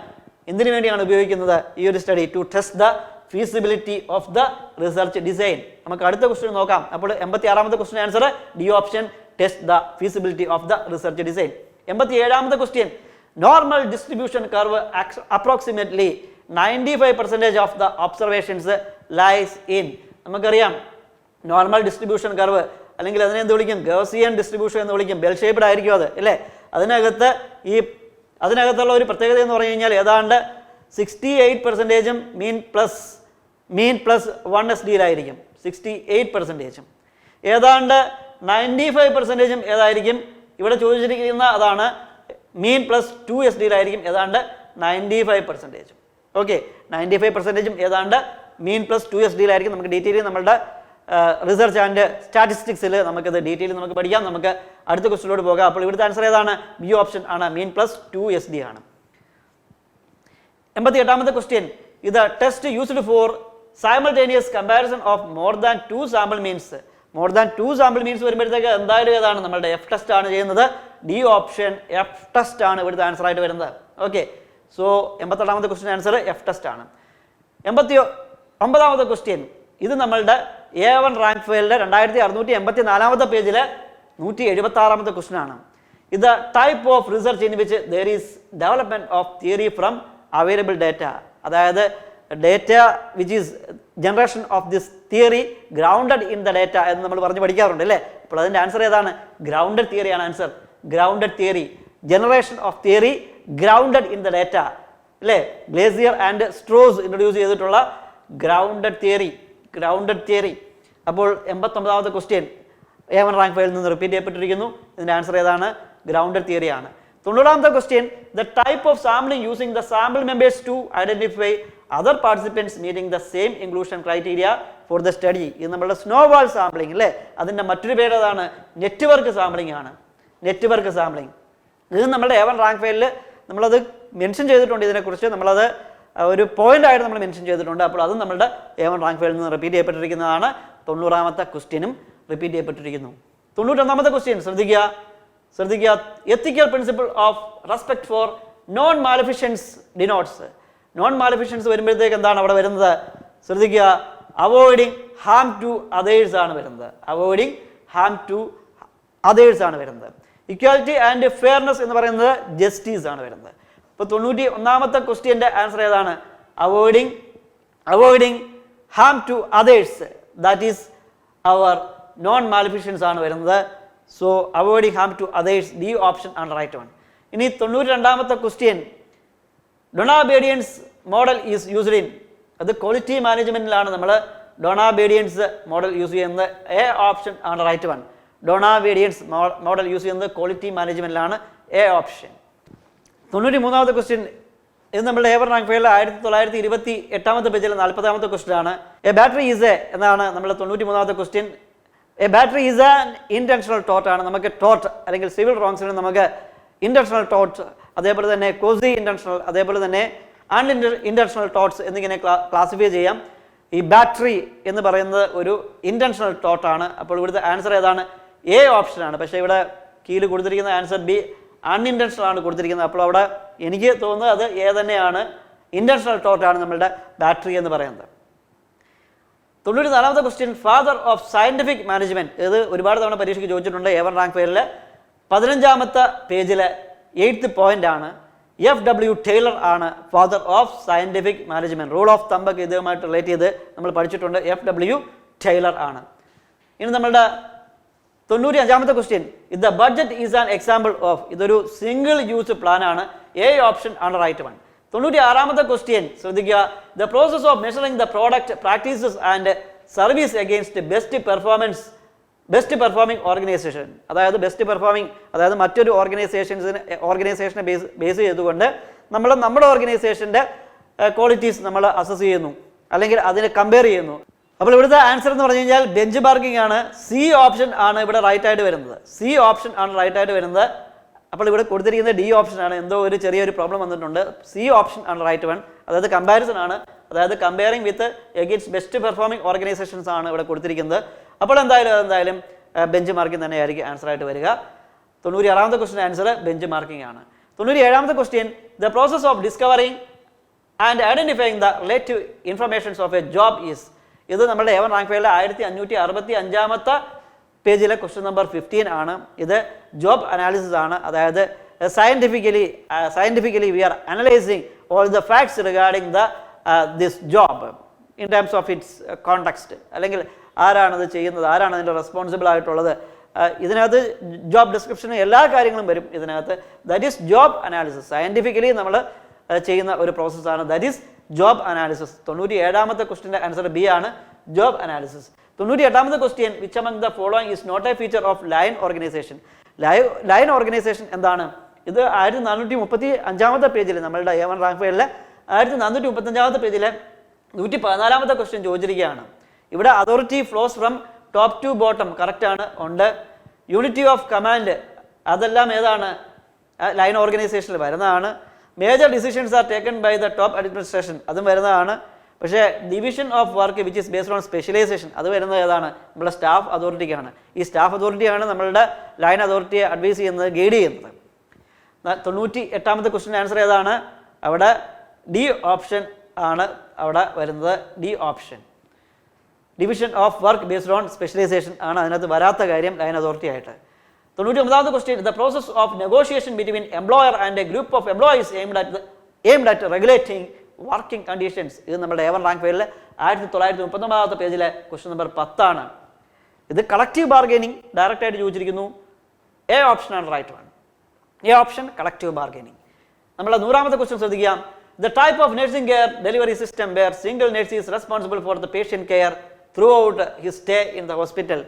എന്തിനു വേണ്ടിയാണ് ഉപയോഗിക്കുന്നത് ഈ ഒരു study? To test the feasibility of the research design. നമുക്ക് അടുത്ത ക്വസ്റ്റ്യൻ നോക്കാം. അപ്പോൾ 86ാമത്തെ question answer D option, test the feasibility of the research design. 87ാമത്തെ question, normal distribution curve approximately 95% of the observations lies in. നമുക്കറിയാം normal distribution curve, അല്ലെങ്കിൽ അതിനെ എന്ത് വിളിക്കും? ഗൗസിയൻ ഡിസ്ട്രിബ്യൂഷൻ എന്ന് വിളിക്കും. ബെൽ ഷേപ്ഡ് ആയിരിക്കും അത് അല്ലേ. അതിനകത്തുള്ള ഒരു പ്രത്യേകത എന്ന് പറഞ്ഞു കഴിഞ്ഞാൽ ഏതാണ്ട് 68% മീൻ പ്ലസ് 1SD-യിലായിരിക്കും. 68%. ഏതാണ്ട് 95% ഏതായിരിക്കും? ഇവിടെ ചോദിച്ചിരിക്കുന്ന അതാണ്, മീൻ പ്ലസ് 2SD-യിലായിരിക്കും. ഏതാണ്ട് 95%. ഓക്കെ, 95% ഏതാണ്ട് മീൻ പ്ലസ് 2SD-യിലായിരിക്കും. നമുക്ക് ഡീറ്റെയിൽ നമ്മളുടെ റിസർച്ച് ആൻഡ് സ്റ്റാറ്റിസ്റ്റിക്സിൽ നമുക്കത് ഡീറ്റെയിൽ നമുക്ക് പഠിക്കാം. നമുക്ക് അടുത്ത ക്വസ്റ്റിനോട് പോകാം. അപ്പോൾ ഇവിടുത്തെ ആൻസർ ഏതാണ്? ബി ഓപ്ഷൻ ആണ്, മീൻ പ്ലസ് 2SD ആണ്. 88ാമത്തെ ക്വസ്റ്റ്യൻ, ഇത് test used for simultaneous comparison of more than 2 sample means. More than 2 sample means വരുമ്പോഴത്തേക്ക് എന്തായാലും ഏതാണ്? നമ്മളുടെ എഫ് ടെസ്റ്റ് ആണ് ചെയ്യുന്നത്. ഡി ഓപ്ഷൻ, എഫ് ടെസ്റ്റ് ആണ് ഇവിടുത്തെ ആൻസർ ആയിട്ട് വരുന്നത്. ഓക്കെ, സോ 88ാമത്തെ ക്വസ്റ്റ്യൻ ആൻസർ എഫ് ടെസ്റ്റ് ആണ്. 89ാമത്തെ ക്വസ്റ്റ്യൻ, ഇത് നമ്മളുടെ A1 റാങ്ക് ഫയലിലെ 2684ാമത്തെ പേജിലെ 176ാമത്തെ ക്വസ്റ്റ്യൻ ആണ്. ഇത് type of research in which there is development of theory from available data. അതായത് data which is generation of this theory grounded in the data എന്ന് നമ്മൾ പറഞ്ഞ് പഠിക്കാറുണ്ട് അല്ലേ. അപ്പോൾ അതിൻ്റെ ആൻസർ ഏതാണ്? ഗ്രൗണ്ടഡ് തിയറി ആണ് answer. Grounded theory, generation of theory grounded in the data അല്ലേ. ഗ്ലേസിയർ ആൻഡ് സ്ട്രോസ് ഇൻട്രൊഡ്യൂസ് ചെയ്തിട്ടുള്ള ഗ്രൗണ്ടഡ് തിയറി. അപ്പോൾ 89ാമത്തെ ക്വസ്റ്റ്യൻ A1 റാങ്ക് ഫയലിൽ നിന്ന് റിപ്പീറ്റ് ചെയ്യപ്പെട്ടിരിക്കുന്നു. ഇതിൻ്റെ ആൻസർ ഏതാണ്? ഗ്രൗണ്ടഡ് തിയറി ആണ്. 90ാമത്തെ question, the type of sampling using the sample members to identify other participants meeting the same inclusion criteria for the study. ഇത് നമ്മുടെ സ്നോബാൾ സാമ്പിളിംഗ് അല്ലേ. അതിൻ്റെ മറ്റൊരു പേര് ഏതാണ്? നെറ്റ്വർക്ക് സാമ്പിളിംഗ് ആണ്. Network sampling. ഇത് നമ്മുടെ A1 റാങ്ക് ഫയലിൽ നമ്മളത് മെൻഷൻ ചെയ്തിട്ടുണ്ട്. ഇതിനെക്കുറിച്ച് നമ്മളത് ഒരു പോയിന്റ് ആയിട്ട് നമ്മൾ മെൻഷൻ ചെയ്തിട്ടുണ്ട്. അപ്പോൾ അത് നമ്മുടെ A1 റാങ്ക് ഫയലിൽ നിന്ന് റിപ്പീറ്റ് ചെയ്യപ്പെട്ടിരിക്കുന്നതാണ്. 90ാമത്തെ ക്വസ്റ്റ്യനും റിപ്പീറ്റ് ചെയ്യപ്പെട്ടിരിക്കുന്നു. 91ാമത്തെ ക്വസ്റ്റ്യൻ ശ്രദ്ധിക്കുക. Ethical principle of respect for non maleficence denotes. Non maleficence വരുമ്പോഴത്തേക്ക് എന്താണ് അവിടെ വരുന്നത്? ശ്രദ്ധിക്കുക, അവോയ്ഡിങ് ഹാം ടു അതേഴ്സ് ആണ് വരുന്നത്. അവോയ്ഡിങ് ഹാം ടു അതേഴ്സ് ആണ് വരുന്നത്. ഇക്വാലിറ്റി ആൻഡ് ഫെയർനെസ് എന്ന് പറയുന്നത് ജസ്റ്റിസ് ആണ് വരുന്നത്. ഇപ്പോൾ 91ാമത്തെ ക്വസ്റ്റ്യൻ്റെ ആൻസർ ഏതാണ്? Avoiding harm to others, that is our non maleficence ആണ് വരുന്നത്. So avoiding harm to others, D option ആണ് റൈറ്റ് വൺ. ഇനി 92ാമത്തെ question, Donabedian's model is used in. അത് ക്വാളിറ്റി മാനേജ്മെന്റിലാണ് നമ്മൾ ഡൊണാബേഡിയൻസ് മോഡൽ യൂസ് ചെയ്യുന്നത്. എ ഓപ്ഷൻ ആണ് right one. Donabedian's model use ചെയ്യുന്നത് ക്വാളിറ്റി മാനേജ്മെന്റിലാണ്. A option. 93ാമത്തെ ക്വസ്റ്റ്യൻ, ഇത് നമ്മുടെ A1 റാങ്ക് ഫയലിൽ 1928ാമത്തെ പേജിലെ 40ാമത്തെ ക്വസ്റ്റ്യൻ ആണ്. എ ബാറ്ററി ഈസ് എ എന്നാണ് നമ്മുടെ 93ാമത്തെ question. A battery is an intentional thought ആണ്. നമുക്ക് തോട്ട് അല്ലെങ്കിൽ സിവിൽ റോങ്സിന് നമുക്ക് ഇന്റൻഷണൽ തോട്ട്സ്, അതേപോലെ തന്നെ കോസി ഇന്റൻഷണൽ, അതേപോലെ തന്നെ ഇന്റൻഷണൽ തോട്ട്സ് എന്നിങ്ങനെ ക്ലാസിഫൈ ചെയ്യാം. ഈ ബാറ്ററി എന്ന് പറയുന്നത് ഒരു ഇന്റൻഷണൽ തോട്ടാണ്. അപ്പോൾ ഇവിടുത്തെ ആൻസർ ഏതാണ്? എ ഓപ്ഷൻ ആണ്. പക്ഷേ ഇവിടെ കീഴിൽ കൊടുത്തിരിക്കുന്ന ആൻസർ ബി അൺഇൻറ്റൻഷണൽ ആണ് കൊടുത്തിരിക്കുന്നത്. അപ്പോൾ അവിടെ എനിക്ക് തോന്നുന്നത് അത് എ തന്നെയാണ്. ഇന്റൻഷണൽ തോട്ടാണ് നമ്മളുടെ ബാറ്ററി എന്ന് പറയുന്നത്. 94ാമത്തെ question, father of scientific management. ഇത് ഒരുപാട് തവണ പരീക്ഷയ്ക്ക് ചോദിച്ചിട്ടുണ്ട്. A1 റാങ്ക് ഫയലിൽ 15ാമത്തെ പേജിലെ 8th പോയിന്റ് ആണ്. FW ടൈലർ ആണ് father of scientific management. Rule of thumb ഒക്കെ ഇതുമായിട്ട് റിലേറ്റ് ചെയ്ത് നമ്മൾ പഠിച്ചിട്ടുണ്ട്. FW ടൈലർ ആണ്. ഇനി നമ്മളുടെ 95ാമത്തെ question, if the budget is an example of, ഇതൊരു സിംഗിൾ യൂസ് പ്ലാൻ ആണ്. എ ഓപ്ഷൻ ആണ് റൈറ്റ് വൺ. 96ാമത്തെ ക്വസ്റ്റ്യൻ ശ്രദ്ധിക്കുക, the process of measuring the product practices and service against best performing organisation. അതായത് ബെസ്റ്റ് പെർഫോമിംഗ്, അതായത് മറ്റൊരു ഓർഗനൈസേഷനെ base ചെയ്തുകൊണ്ട് നമ്മുടെ ഓർഗനൈസേഷൻ്റെ ക്വാളിറ്റീസ് നമ്മൾ അസസ് ചെയ്യുന്നു, അല്ലെങ്കിൽ അതിനെ കമ്പയർ ചെയ്യുന്നു. അപ്പോൾ ഇവിടുത്തെ ആൻസർ എന്ന് പറഞ്ഞു കഴിഞ്ഞാൽ ബെഞ്ച് മാർക്കിംഗ് ആണ്. സി ഓപ്ഷൻ ആണ് ഇവിടെ റൈറ്റ് ആയിട്ട് വരുന്നത്. സി ഓപ്ഷൻ ആണ് റൈറ്റ് ആയിട്ട് വരുന്നത്. അപ്പോൾ ഇവിടെ കൊടുത്തിരിക്കുന്നത് ഡി ഓപ്ഷൻ ആണ്. എന്തോ ഒരു ചെറിയൊരു പ്രോബ്ലം വന്നിട്ടുണ്ട്. സി ഓപ്ഷൻ ആണ് റൈറ്റ് വൺ. അതായത് കമ്പാരിസൺ ആണ്, അതായത് comparing with against best performing organisations ആണ് ഇവിടെ കൊടുത്തിരിക്കുന്നത്. അപ്പോൾ എന്തായാലും ബെഞ്ച് മാർക്കിംഗ് തന്നെയായിരിക്കും ആൻസർ ആയിട്ട് വരിക. 96ാമത്തെ ക്വസ്റ്റ്യൻ ആൻസർ ബെഞ്ച് മാർക്കിംഗ് ആണ്. 97ാമത്തെ question, the process of discovering and identifying the relative informations of a job is. ഇത് നമ്മുടെ A1 റാങ്ക് ഫയലിലെ 1565ാമത്തെ പേജിലെ ക്വസ്റ്റ്യൻ നമ്പർ 15 ആണ്. ഇത് ജോബ് അനാലിസിസ് ആണ്. അതായത് scientifically we are analysing all the facts regarding this job in terms of its context. അല്ലെങ്കിൽ ആരാണത് ചെയ്യുന്നത്, ആരാണ് അതിൻ്റെ റെസ്പോൺസിബിൾ ആയിട്ടുള്ളത്. ഇതിനകത്ത് ജോബ് ഡിസ്ക്രിപ്ഷന് എല്ലാ കാര്യങ്ങളും വരും ഇതിനകത്ത്. That is job analysis. Scientifically നമ്മൾ ചെയ്യുന്ന ഒരു പ്രോസസ്സാണ്. That is job analysis. 97ാമത്തെ ക്വസ്റ്റ്യൻ്റെ ആൻസർ ബി ആണ്, ജോബ് അനാലിസിസ്. 98ാമത്തെ question, which among the following is not a feature of line organisation. Line organisation എന്താണ്? ഇത് 1435ാമത്തെ പേജിൽ നമ്മളുടെ A1 റാങ്ക് ഫയലിലെ 1435ാമത്തെ പേജിലെ 114ാമത്തെ ക്വസ്റ്റ്യൻ ചോദിച്ചിരിക്കുകയാണ്. ഇവിടെ authority flows from top to bottom, correct ആണ്, ഉണ്ട്. യൂണിറ്റി ഓഫ് കമാൻഡ്, അതെല്ലാം ഏതാണ്? ലൈൻ ഓർഗനൈസേഷനിൽ വരുന്നതാണ്. Major decisions are taken by the top administration, അതും വരുന്നതാണ്. പക്ഷേ division of work which is based on specialisation, അത് വരുന്നത് ഏതാണ്? നമ്മുടെ സ്റ്റാഫ് അതോറിറ്റിക്കാണ്. ഈ സ്റ്റാഫ് അതോറിറ്റിയാണ് നമ്മളുടെ ലൈൻ അതോറിറ്റിയെ അഡ്വൈസ് ചെയ്യുന്നത്, ഗൈഡ് ചെയ്യുന്നത്. 98ാമത്തെ ക്വസ്റ്റ്യൻ ആൻസർ ഏതാണ്? അവിടെ ഡി ഓപ്ഷൻ ആണ് അവിടെ വരുന്നത്. D option, division of work based on specialisation ആണ് അതിനകത്ത് വരാത്ത കാര്യം ലൈൻ അതോറിറ്റി ആയിട്ട്. 99ാമത്തെ question, the process of negotiation between employer and a group of employees aimed at regulating working conditions. ഇത് നമ്മുടെ A1 റാങ്ക് ഫയലിൽ 1939ാമത്തെ പേജിലെ ക്വസ്റ്റ്യൻ നമ്പർ 10 ആണ്. ഇത് കളക്റ്റീവ് ബാർഗൈനിങ് ഡയറക്റ്റ് ആയിട്ട് ചോദിച്ചിരിക്കുന്നു. എ ഓപ്ഷൻ ആണ് right one. A option collective bargaining. നമ്മളെ 100ാമത്തെ ക്വസ്റ്റ്യൻ ശ്രദ്ധിക്കാം. The type of nursing care delivery system where single nurse is responsible for the patient care throughout his stay in the hospital.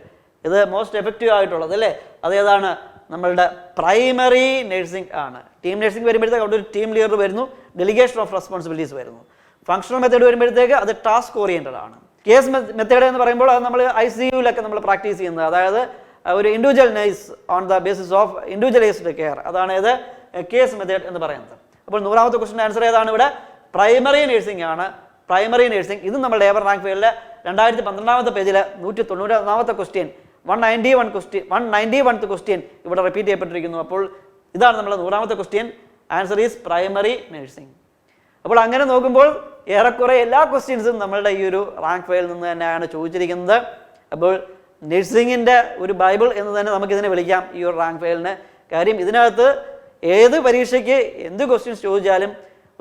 ഇത് most effective ആയിട്ടുള്ളത് അല്ലേ? അതേതാണ്? നമ്മളുടെ primary nursing ആണ്. Team nursing വരുമ്പോഴത്തേക്ക് അവിടെ ഒരു ടീം ലീഡർ വരുന്നു, ഡെലിഗേഷൻ ഓഫ് റെസ്പോൺസിബിലിറ്റീസ് വരുന്നു. ഫങ്ഷണൽ മെത്തേഡ് വരുമ്പോഴത്തേക്ക് അത് ടാസ്ക് ഓറിയൻറ്റഡ് ആണ്. കേസ് മെത്തേഡ് എന്ന് പറയുമ്പോൾ അത് നമ്മൾ ICUയിലൊക്കെ നമ്മൾ പ്രാക്ടീസ് ചെയ്യുന്നത്, അതായത് ഒരു individual nurse on the basis of individualised care, അതാണ് ഇത് കേസ് മെത്തേഡ് എന്ന് പറയുന്നത്. അപ്പോൾ 100ാമത്തെ ക്വസ്റ്റ്യൻ ആൻസർ ഏതാണ്? ഇവിടെ പ്രൈമറി നഴ്സിംഗ് ആണ്. Primary nursing. ഇത് നമ്മുടെ A1 റാങ്ക് ഫയലിലെ 2012ാമത്തെ പേജിലെ 191ാമത്തെ ക്വസ്റ്റ്യൻ, 191th ക്വസ്റ്റ്യൻ ഇവിടെ റിപ്പീറ്റ് ചെയ്യപ്പെട്ടിരിക്കുന്നു. അപ്പോൾ ഇതാണ് നമ്മുടെ 100ാമത്തെ question. Answer is primary nursing. അപ്പോൾ അങ്ങനെ നോക്കുമ്പോൾ ഏറെക്കുറെ എല്ലാ ക്വസ്റ്റ്യൻസും നമ്മളുടെ ഈ ഒരു റാങ്ക് ഫയലിൽ നിന്ന് തന്നെയാണ് ചോദിച്ചിരിക്കുന്നത്. അപ്പോൾ നഴ്സിംഗിൻ്റെ ഒരു ബൈബിൾ എന്ന് തന്നെ നമുക്കിതിനെ വിളിക്കാം ഈ ഒരു റാങ്ക് ഫയലിന്. കാര്യം ഇതിനകത്ത് ഏത് പരീക്ഷയ്ക്ക് എന്ത് ക്വസ്റ്റ്യൻസ് ചോദിച്ചാലും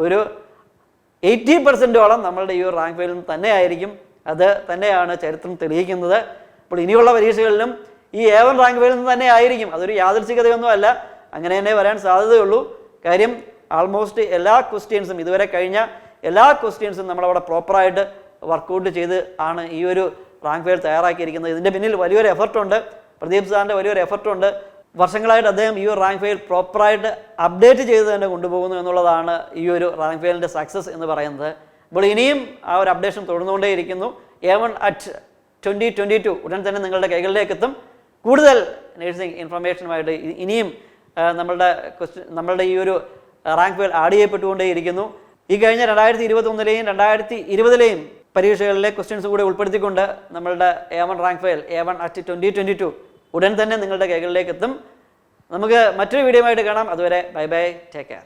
ഒരു 80% നമ്മളുടെ ഈ ഒരു റാങ്ക് ഫയലിൽ നിന്ന് തന്നെയായിരിക്കും. അത് തന്നെയാണ് ചരിത്രം തെളിയിക്കുന്നത്. അപ്പോൾ ഇനിയുള്ള പരീക്ഷകളിലും ഈ A1 റാങ്ക് ഫയലിൽ നിന്ന് തന്നെ ആയിരിക്കും. അതൊരു യാദൃച്ഛികതയൊന്നും അല്ല, അങ്ങനെ തന്നെ വരാൻ സാധ്യതയുള്ളൂ. കാര്യം ആൾമോസ്റ്റ് എല്ലാ ക്വസ്റ്റ്യൻസും, ഇതുവരെ കഴിഞ്ഞ എല്ലാ ക്വസ്റ്റ്യൻസും നമ്മളവിടെ പ്രോപ്പറായിട്ട് വർക്കൗട്ട് ചെയ്ത് ആണ് ഈ ഒരു റാങ്ക് ഫയൽ തയ്യാറാക്കിയിരിക്കുന്നത്. ഇതിൻ്റെ പിന്നിൽ വലിയൊരു എഫർട്ടുണ്ട്, പ്രദീപ് സാറിൻ്റെ വലിയൊരു എഫർട്ടുണ്ട്. വർഷങ്ങളായിട്ട് അദ്ദേഹം ഈ ഒരു റാങ്ക് ഫയൽ പ്രോപ്പറായിട്ട് അപ്ഡേറ്റ് ചെയ്ത് തന്നെ കൊണ്ടുപോകുന്നു എന്നുള്ളതാണ് ഈ ഒരു റാങ്ക് ഫയലിൻ്റെ സക്സസ് എന്ന് പറയുന്നത്. അപ്പോൾ ഇനിയും ആ ഒരു അപ്ഡേഷൻ തുടർന്നുകൊണ്ടേയിരിക്കുന്നു. A1 at 2022 ഉടൻ തന്നെ നിങ്ങളുടെ കൈകളിലേക്ക് എത്തും. കൂടുതൽ നഴ്സിംഗ് ഇൻഫർമേഷനുമായിട്ട് ഇനിയും നമ്മളുടെ ഈ ഒരു റാങ്ക് ഫയൽ ആഡ് ചെയ്യപ്പെട്ടുകൊണ്ടേയിരിക്കുന്നു. ഈ കഴിഞ്ഞ 2021-ലെയും 2020-ലെയും പരീക്ഷകളിലെ ക്വസ്റ്റ്യൻസ് കൂടെ ഉൾപ്പെടുത്തിക്കൊണ്ട് നമ്മളുടെ A1 rank file A1 at 2022 ഉടൻ തന്നെ നിങ്ങളുടെ കൈകളിലേക്ക് എത്തും. നമുക്ക് മറ്റൊരു വീഡിയോ ആയിട്ട് കാണാം. അതുവരെ ബൈ ബൈ, ടേക്ക് കെയർ.